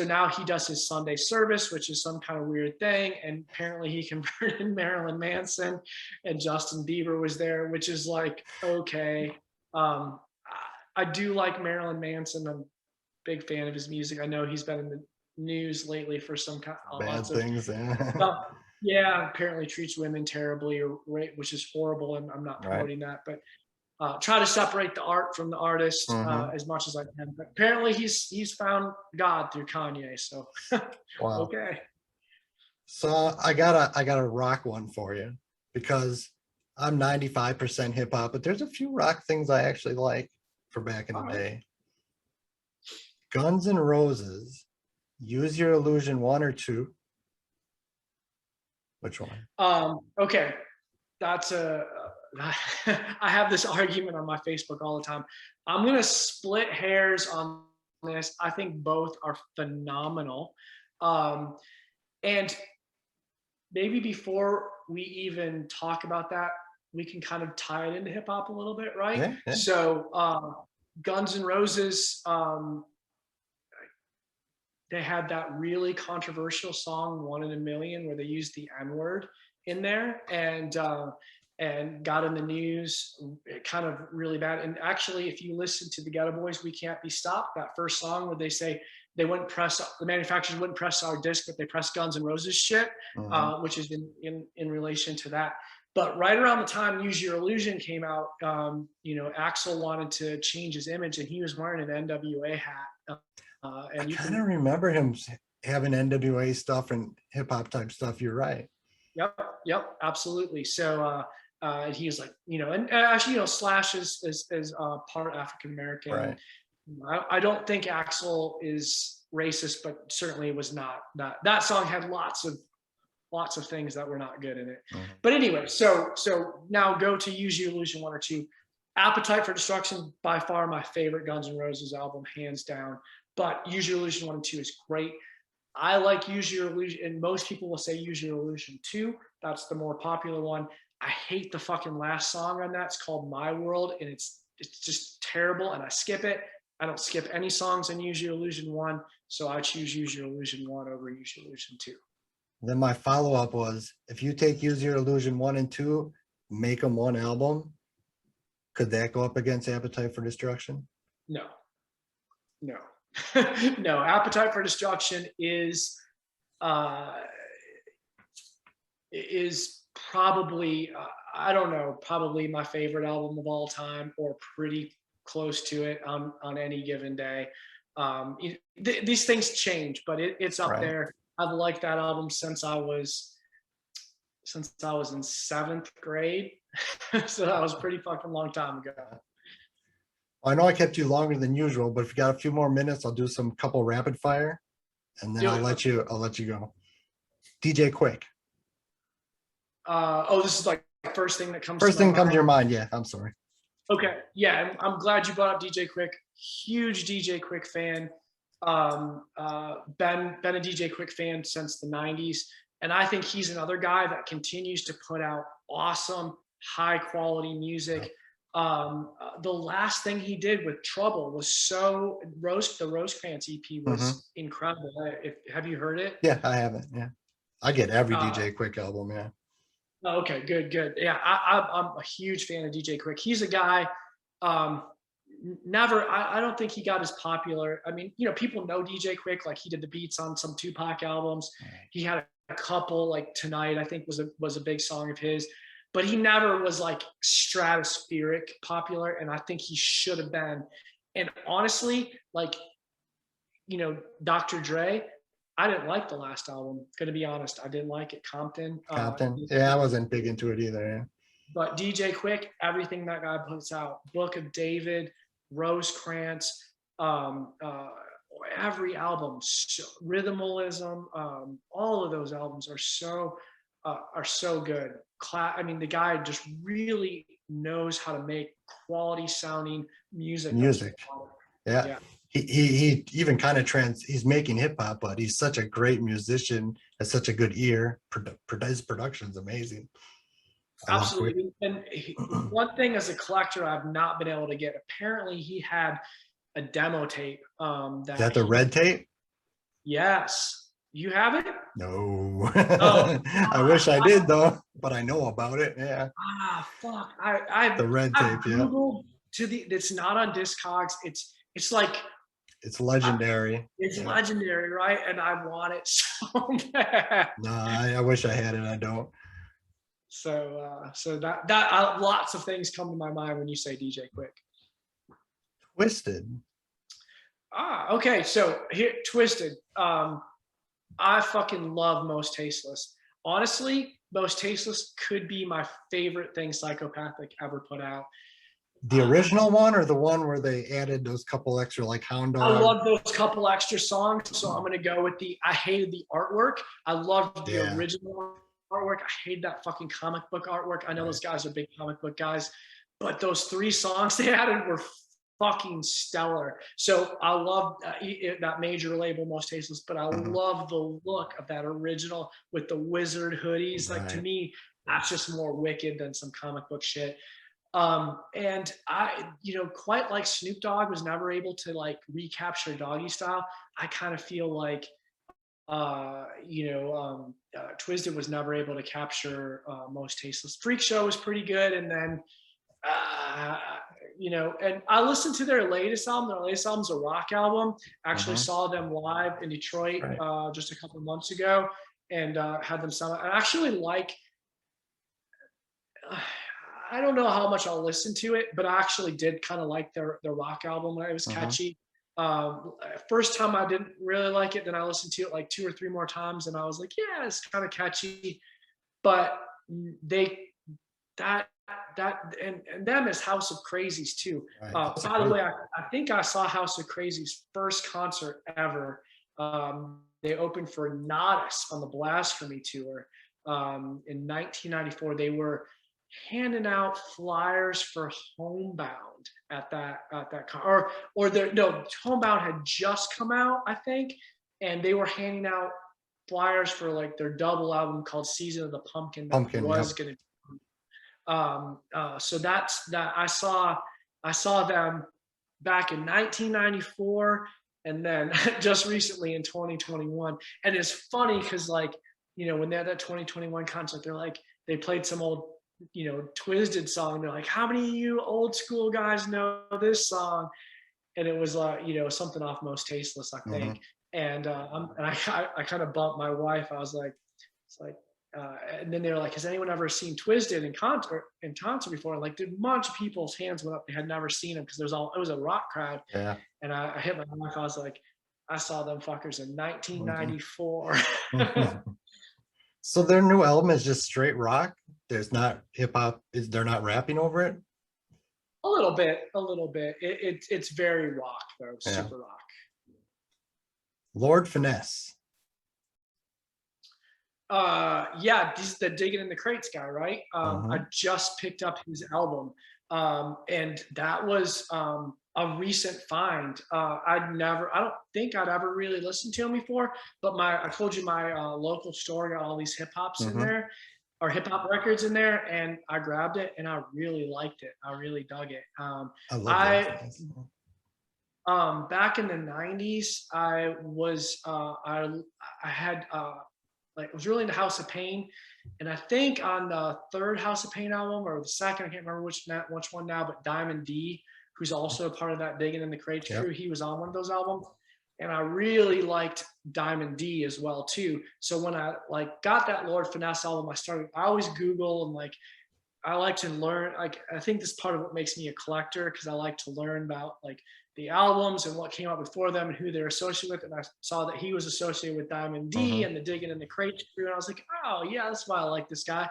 now he does his Sunday service, which is some kind of weird thing. And apparently he converted Marilyn Manson, and Justin Bieber was there, which is like, okay. I do like Marilyn Manson. I'm a big fan of his music. I know he's been in the news lately for some kind of bad things. Yeah, apparently treats women terribly, or which is horrible. And I'm not promoting that, but try to separate the art from the artist as much as I can. But apparently he's found God through Kanye. So wow. Okay. So I gotta rock one for you, because I'm 95% hip hop, but there's a few rock things I actually like for back in the day. Guns N' Roses, Use Your Illusion 1 or 2. Which one? Okay. That's I have this argument on my Facebook all the time. I'm going to split hairs on this. I think both are phenomenal. And maybe before we even talk about that, we can kind of tie it into hip hop a little bit, right? Yeah. So Guns N' Roses, they had that really controversial song, One in a Million, where they used the N-word in there, and got in the news, kind of really bad. And actually, if you listen to the Ghetto Boys, We Can't Be Stopped, that first song where they say they wouldn't press, the manufacturers wouldn't press our disc, but they pressed Guns N' Roses shit, which is in relation to that. But right around the time Use Your Illusion came out, Axl wanted to change his image, and he was wearing an NWA hat. And I kind of remember him having NWA stuff and hip hop type stuff. You're right. Yep, absolutely. So he was like, and actually, Slash is part African American. Right. I don't think Axl is racist, but certainly was not. That song had lots of things that were not good in it. But anyway, so now go to Use Your Illusion 1 or 2. Appetite for Destruction, by far my favorite Guns N' Roses album, hands down. But Use Your Illusion 1 and 2 is great. I like Use Your Illusion, and most people will say Use Your Illusion 2. That's the more popular one. I hate the fucking last song on that. It's called My World, and it's just terrible, and I skip it. I don't skip any songs on Use Your Illusion 1, so I choose Use Your Illusion 1 over Use Your Illusion 2. Then my follow-up was, if you take Use Your Illusion 1 and 2, make them one album, could that go up against Appetite for Destruction? No. No, Appetite for Destruction is is probably I don't know, probably my favorite album of all time, or pretty close to it on any given day. These things change, but it's up Right. there. I've liked that album since I was in 7th grade. So that was a pretty fucking long time ago. I know I kept you longer than usual, but if you got a few more minutes, I'll do some couple rapid fire, and then I'll let you go. DJ Quick. This is like the first thing that comes. First thing comes to your mind. Yeah, I'm sorry. Okay, yeah, I'm glad you brought up DJ Quick. Huge DJ Quick fan. Been a DJ Quick fan since the '90s, and I think he's another guy that continues to put out awesome, high quality music. The last thing he did with Trouble was the Rosecrans EP was incredible. Have you heard it? Yeah, I haven't. Yeah, I get every DJ Quick album. Yeah. Okay, good. Yeah, I'm a huge fan of DJ Quick. He's a guy. I don't think he got as popular. I mean, people know DJ Quick, like he did the beats on some Tupac albums. He had a couple, like Tonight, I think was a big song of his, but he never was like stratospheric popular, and I think he should have been. And honestly, like, Dr. Dre, I didn't like the last album. Gonna be honest, I didn't like it. Compton. Yeah, I wasn't big into it either. Yeah. But DJ Quick, everything that guy puts out, Book of David, Rosecrans, every album, Rhythmalism, all of those albums are so good. I mean, the guy just really knows how to make quality sounding music. Yeah. He even kind of he's making hip hop, but he's such a great musician, has such a good ear. His production's amazing. Absolutely. And one thing as a collector I've not been able to get, apparently he had a demo tape. Is that the red tape? Yes. You have it? No. I wish I did though, but I know about it. Yeah. Fuck. The red tape, yeah. It's not on Discogs. It's like, it's legendary. It's legendary, right? And I want it so bad. No, I wish I had it. I don't. So that lots of things come to my mind when you say DJ Quick. Twisted. Okay. So here, Twisted. I fucking love Most Tasteless. Honestly, Most Tasteless could be my favorite thing Psychopathic ever put out. The original one, or the one where they added those couple extra, like Hound Dog? I love those couple extra songs, so I'm gonna go with I hated the artwork. I loved the original artwork. I hate that fucking comic book artwork. I know those guys are big comic book guys, but those 3 songs they added were fucking stellar. So I love that major label, Most Tasteless, but I love the look of that original with the wizard hoodies. Like, to me, that's just more wicked than some comic book shit. And I, quite like Snoop Dogg was never able to like recapture Doggy Style. I kind of feel like, Twisted was never able to capture Most Tasteless. Freak Show was pretty good, and then, and I listened to their latest album. Their latest album's a rock album. Actually saw them live in Detroit just a couple months ago, and had them sound. I actually like. I don't know how much I'll listen to it, but I actually did kind of like their rock album. It was catchy. First time I didn't really like it. Then I listened to it like 2 or 3 more times, and I was like, yeah, it's kind of catchy. But and them is House of Crazies too. By the way, I think I saw House of Crazies' first concert ever. They opened for Nodus on the Blasphemy tour in 1994. They were handing out flyers for Homebound at that Homebound had just come out, I think, and they were handing out flyers for like their double album called Season of the Pumpkin gonna so that's that. I saw them back in 1994, and then just recently in 2021. And it's funny because, like, when they had that 2021 concert, they played some old Twisted song. They're like, how many of you old school guys know this song? And it was something off Most Tasteless, I think. And I kind of bumped my wife. I was like, it's like, And then they were like, has anyone ever seen Twisted in concert before? And like, a bunch of people's hands went up. They had never seen him because it was a rock crowd. Yeah. And I hit my mic. I was like, I saw them fuckers in 1994. So their new album is just straight rock. There's not hip hop. They're not rapping over it. A little bit. It's very rock though, Yeah. super rock. Lord Finesse. Yeah, this is the Digging in the Crates guy, right? I just picked up his album, and that was a recent find. I don't think I'd ever really listened to him before, but I told you my local store got all these hip hops in there, or hip hop records in there, and I grabbed it and I really liked it. I really dug it. I love that. Back in the 90s, I had like, I was really into House of Pain, and I think on the third House of Pain album, or the second, I can't remember which one now, but Diamond D, who's also a part of that Digging in the Crates crew, he was on one of those albums, and I really liked Diamond D as well too. So when I like got that Lord Finesse album, I always Google, and like I like to learn. Like, I think this is part of what makes me a collector, because I like to learn about like the albums and what came out before them and who they're associated with. And I saw that he was associated with Diamond D and the Digging in the Crates crew. And I was like, oh yeah, that's why I like this guy.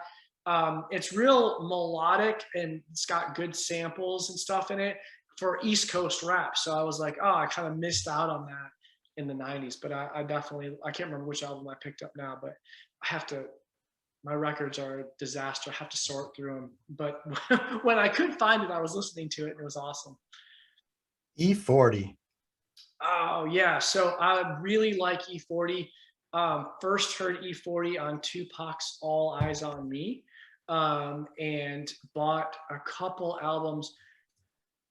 It's real melodic, and it's got good samples and stuff in it for East Coast rap. So I was like, oh, I kind of missed out on that in the 90s. But I can't remember which album I picked up now, but my records are a disaster. I have to sort through them. But when I could find it, I was listening to it, and it was awesome. E40. Oh yeah, so I really like E40. First heard E40 on Tupac's All Eyes on Me, and bought a couple albums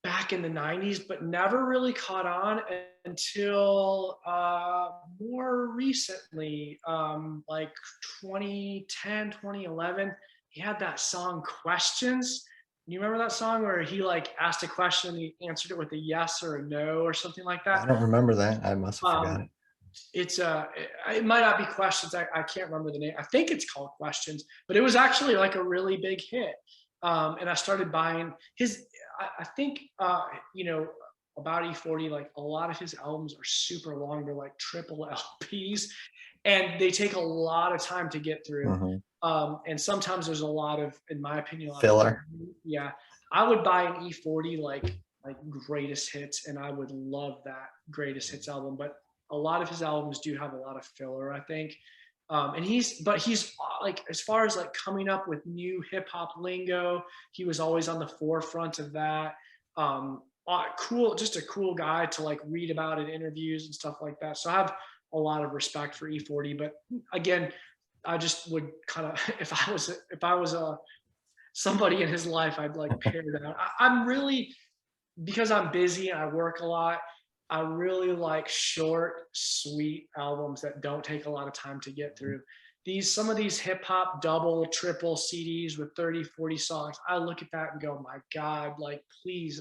back in the 90s, but never really caught on until more recently, like 2010, 2011. He had that song Questions. You remember that song where he like asked a question and he answered it with a yes or a no or something like that? I don't remember that. I must have forgotten. It might not be Questions. I can't remember the name. I think it's called Questions, but it was actually like a really big hit. And I started buying I think, about E40, like a lot of his albums are super long. They're like triple LPs, and they take a lot of time to get through. And sometimes there's a lot of, in my opinion, filler. Yeah, I would buy an E40 like greatest hits, and I would love that greatest hits album. But a lot of his albums do have a lot of filler, I think. And he's like, as far as like coming up with new hip hop lingo, he was always on the forefront of that. Cool, just a cool guy to like read about in interviews and stuff like that. So I have a lot of respect for E40. But again, I just would kind of, if I was somebody in his life, I'd like pare down. I'm really, because I'm busy and I work a lot, I really like short, sweet albums that don't take a lot of time to get through. Some of these hip hop double, triple CDs with 30, 40 songs, I look at that and go, my God, like, please,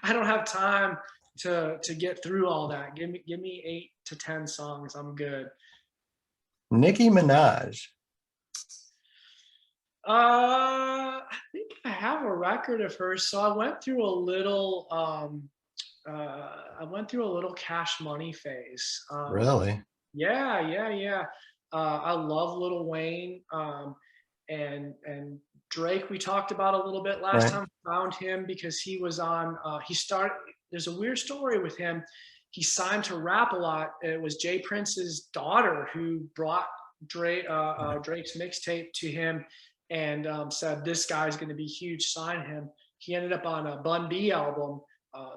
I don't have time to get through all that. Give me 8 to 10 songs. I'm good. Nicki Minaj. I think I have a record of hers. So I went through a little Cash Money phase. Really? Yeah. I love Lil Wayne, and Drake. We talked about a little bit last time. Found him because he was on. There's a weird story with him. He signed to Rap a Lot. It was Jay Prince's daughter who brought Drake's mixtape to him and said, "This guy's going to be huge. Sign him." He ended up on a Bun B album.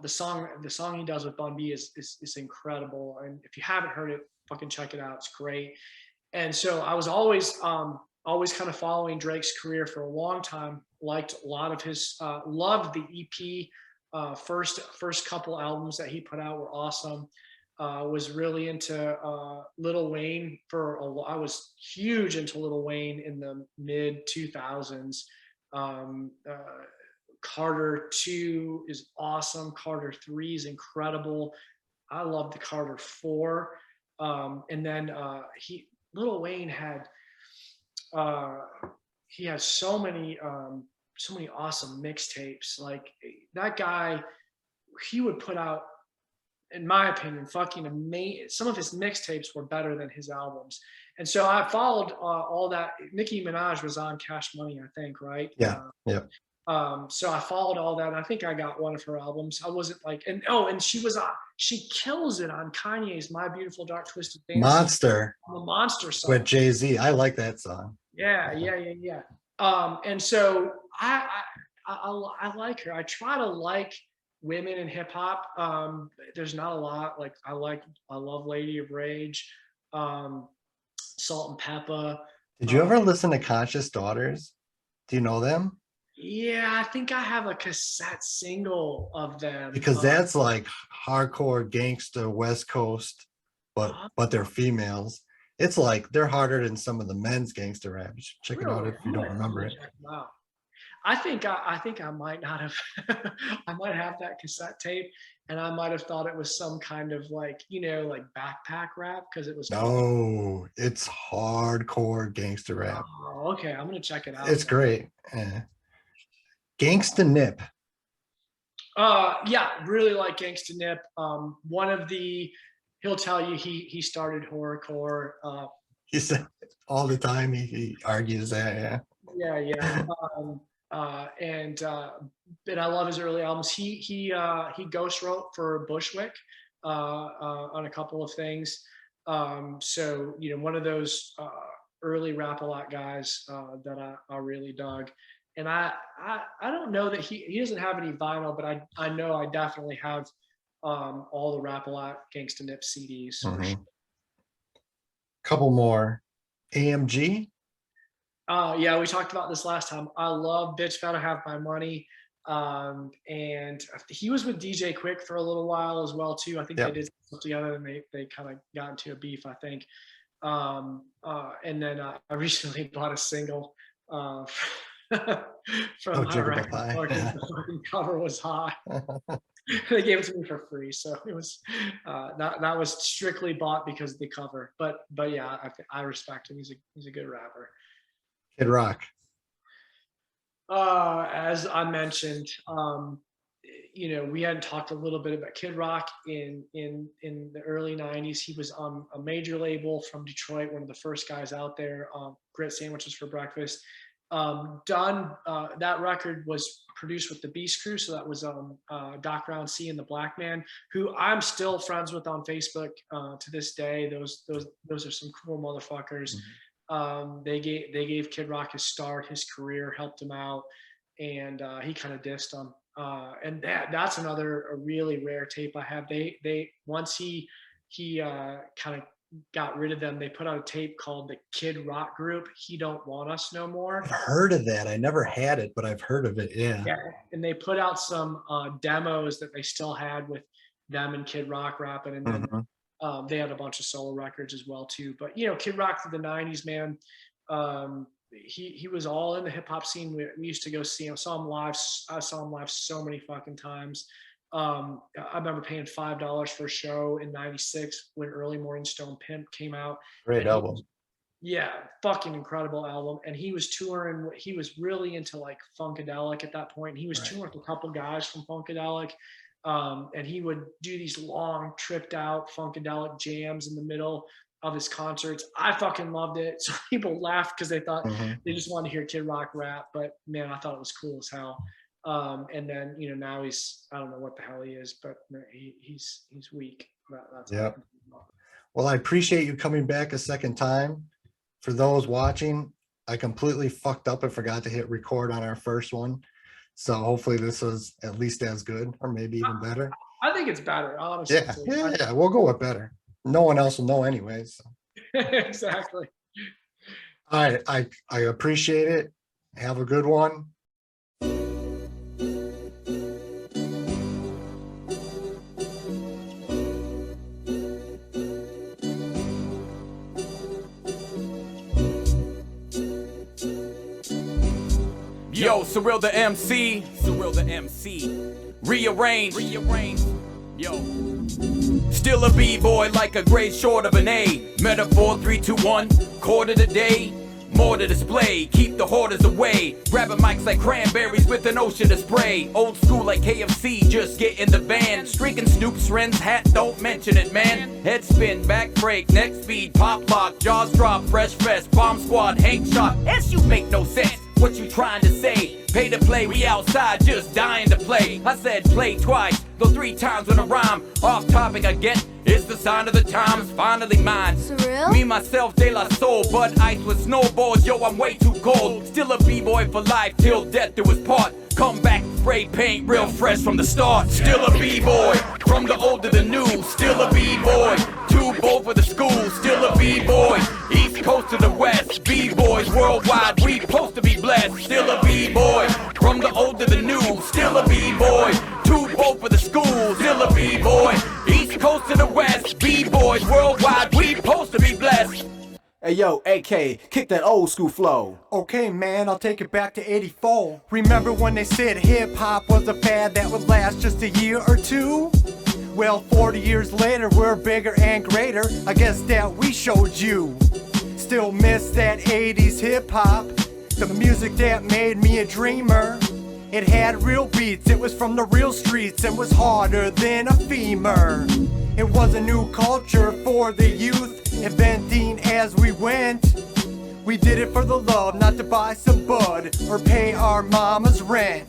The song he does with Bun B is incredible. And if you haven't heard it, fucking check it out. It's great. And so I was always kind of following Drake's career for a long time. Liked a lot of his, loved the EP. First couple albums that he put out were awesome. Was really into Lil Wayne I was huge into Lil Wayne in the mid 2000s. Carter 2 is awesome. Carter 3 is incredible. I love the Carter 4. And then Lil Wayne had he has so many awesome mixtapes. Like that guy, he would put out, in my opinion, fucking amazing. Some of his mixtapes were better than his albums. And so I followed all that. Nicki Minaj was on Cash Money, I think, right? Yeah. Yeah. So I followed all that. And I think I got one of her albums. I wasn't like, and she kills it on Kanye's My Beautiful Dark Twisted Fantasy. Monster. The Monster song. With Jay-Z. I like that song. Yeah. And so I like her. I try to like women in hip hop. There's not a lot. Like I love Lady of Rage, Salt and Peppa. Did you ever listen to Conscious Daughters? Do you know them? Yeah, I think I have a cassette single of them. Because that's like hardcore gangster West Coast, but they're females. It's like they're harder than some of the men's gangster rap. You should check it out if you don't remember it. Wow. I think I might not have. I might have that cassette tape, and I might have thought it was some kind of like like backpack rap because it was. No, it's hardcore gangster rap. Oh, okay, I'm gonna check it out. It's great. Yeah. Gangsta Nip. Yeah, really like Gangsta Nip. One of the, he'll tell you he started horrorcore. He said all the time he argues that. Yeah. And I love his early albums. He ghost wrote for Bushwick on a couple of things. So one of those early Rap-A-Lot guys that I really dug. And I don't know that he doesn't have any vinyl, but I know I definitely have all the Rap-A-Lot Gangsta Nip CDs. Mm-hmm. Couple more. AMG. Yeah, we talked about this last time. I love Bitch Better Have My Money. And he was with DJ Quick for a little while as well too. I think they did stuff together and they kind of got into a beef, I think. And then I recently bought a single from my record. The cover was hot. They gave it to me for free, so it was that was strictly bought because of the cover. But yeah, I respect him. He's a good rapper. Kid Rock. As I mentioned, we hadn't talked a little bit about Kid Rock in the early 90s. He was on a major label from Detroit, one of the first guys out there, Grit Sandwiches for Breakfast. That record was produced with the Beast Crew, so that was Doc Round C and the Black Man, who I'm still friends with on Facebook to this day. Those are some cool motherfuckers. Mm-hmm. They gave Kid Rock his start, his career, helped him out, and he kind of dissed him. And that's a really rare tape I have. They once he kind of got rid of them, they put out a tape called the Kid Rock Group, He Don't Want Us No More. I've heard of that. I never had it, but I've heard of it. Yeah. And they put out some demos that they still had with them and Kid Rock rapping, and then they had a bunch of solo records as well too. But Kid Rock through the 90s, man, he was all in the hip hop scene. We used to go see him. I saw him live so many fucking times. I remember paying $5 for a show in '96 when Early Morning Stone Pimp came out. Great album. Fucking incredible album. And he was touring. He was really into like Funkadelic at that point. He was touring with a couple guys from Funkadelic. And he would do these long tripped out Funkadelic jams in the middle of his concerts. I fucking loved it. So people laughed because they thought they just wanted to hear Kid Rock rap. But man, I thought it was cool as hell. And then now he's, I don't know what the hell he is, but he's weak. That's Well, I appreciate you coming back a second time. For those watching, I completely fucked up and forgot to hit record on our first one. So hopefully this was at least as good, or maybe even better. I think it's better, honestly. Yeah. We'll go with better. No one else will know anyway. So. Exactly. All right. I appreciate it. Have a good one. Yo, Surreal the MC, rearrange, yo. Still a B-boy like a grade short of an A. Metaphor 3, 2, 1, quarter the day. more to display. Keep the hoarders away. Grabbing mics like cranberries with an ocean of spray. Old school like KFC, just get in the van. Streaking Snoop's Ren's hat, don't mention it, man. Head spin, back break, neck speed, pop lock, jaws drop, fresh fest, bomb squad, Hank shot. Else you make no sense. What you trying to say? Pay to play, we outside just dying to play. I said play twice, though 3 times when I rhyme. Off topic I get, it's the sign of the times, finally mine. Surreal? Me, myself, De La Soul, Bud Ice with snowballs, yo, I'm way too cold. Still a B-boy for life, till death do us part. Come back, spray paint, real fresh from the start. Still a B-boy, from the old to the new. Still a B-boy, too bold for the school. Still a B-boy, East Coast to the West. B-boys worldwide, we supposed to be blessed. Still a B-boy, from the old to the new. Still a B-boy, too bold for the school. Still a B-boy, East Coast to the West. B-boys worldwide, we supposed to be blessed. Hey yo, AK, kick that old school flow. Okay man, I'll take it back to 84. Remember when they said hip-hop was a fad that would last just a year or two? Well, 40 years later, we're bigger and greater. I guess that we showed you. Still miss that 80s hip-hop, the music that made me a dreamer. It had real beats, it was from the real streets, and was harder than a femur. It was a new culture for the youth, inventing as we went. We did it for the love, not to buy some bud or pay our mama's rent.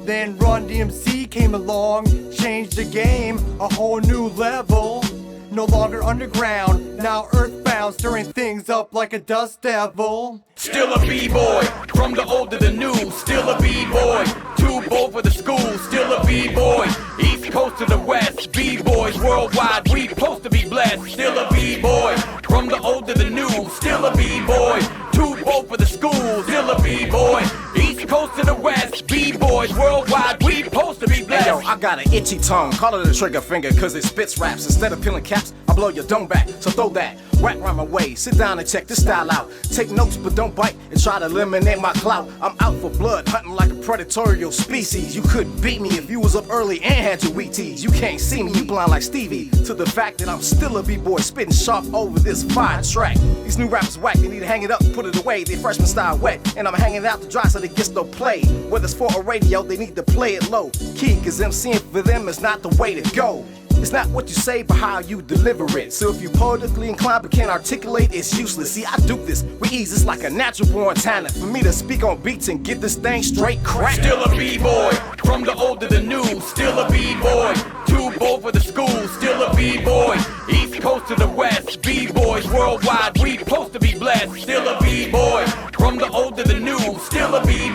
Then Run DMC came along, changed the game, a whole new level. No longer underground, now earthbound, stirring things up like a dust devil. Still a B-boy, from the old to the new. Still a B-boy, too bold for the school. Still a B-boy, East Coast to the West. B-boys worldwide, we supposed to be blessed. Still a B-boy, from the old to the new. Still a B-boy, too bold for the school. Still a B-boy, East Coast to the West. B-boys worldwide, we supposed to be blessed. Hey yo, I got an itchy tongue, call it a trigger finger, cause it spits raps. Instead of peeling caps, I blow your dome back, so throw that whack round my way. Sit down and check this style out. Take notes but don't bite and try to eliminate my clout. I'm out for blood, hunting like a predatorial species. You couldn't beat me if you was up early and had your Wheaties. You can't see me, you blind like Stevie to the fact that I'm still a B-boy spitting sharp over this fire track. These new rappers whack, they need to hang it up, put it away. They freshman style wet, and I'm hanging out to dry so they get no play. Whether it's for a radio, they need to play it low key, cause MCing for them is not the way to go. It's not what you say, but how you deliver it. So if you're poetically inclined but can't articulate, it's useless. See, I do this with ease, it's like a natural born talent for me to speak on beats and get this thing straight crack. Still a B-boy, from the old to the new. Still a B-boy, too bold for the school. Still a B-boy, East Coast to the West. B-boys worldwide, we supposed to be blessed. Still a B-boy, from the old to the new. Still a B-boy.